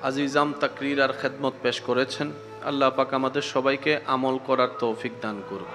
আজিজাম তাকরীর আর খেদমত পেশ করেছেন। আল্লাহ পাক আমাদের সবাইকে আমল করার তৌফিক দান করুন।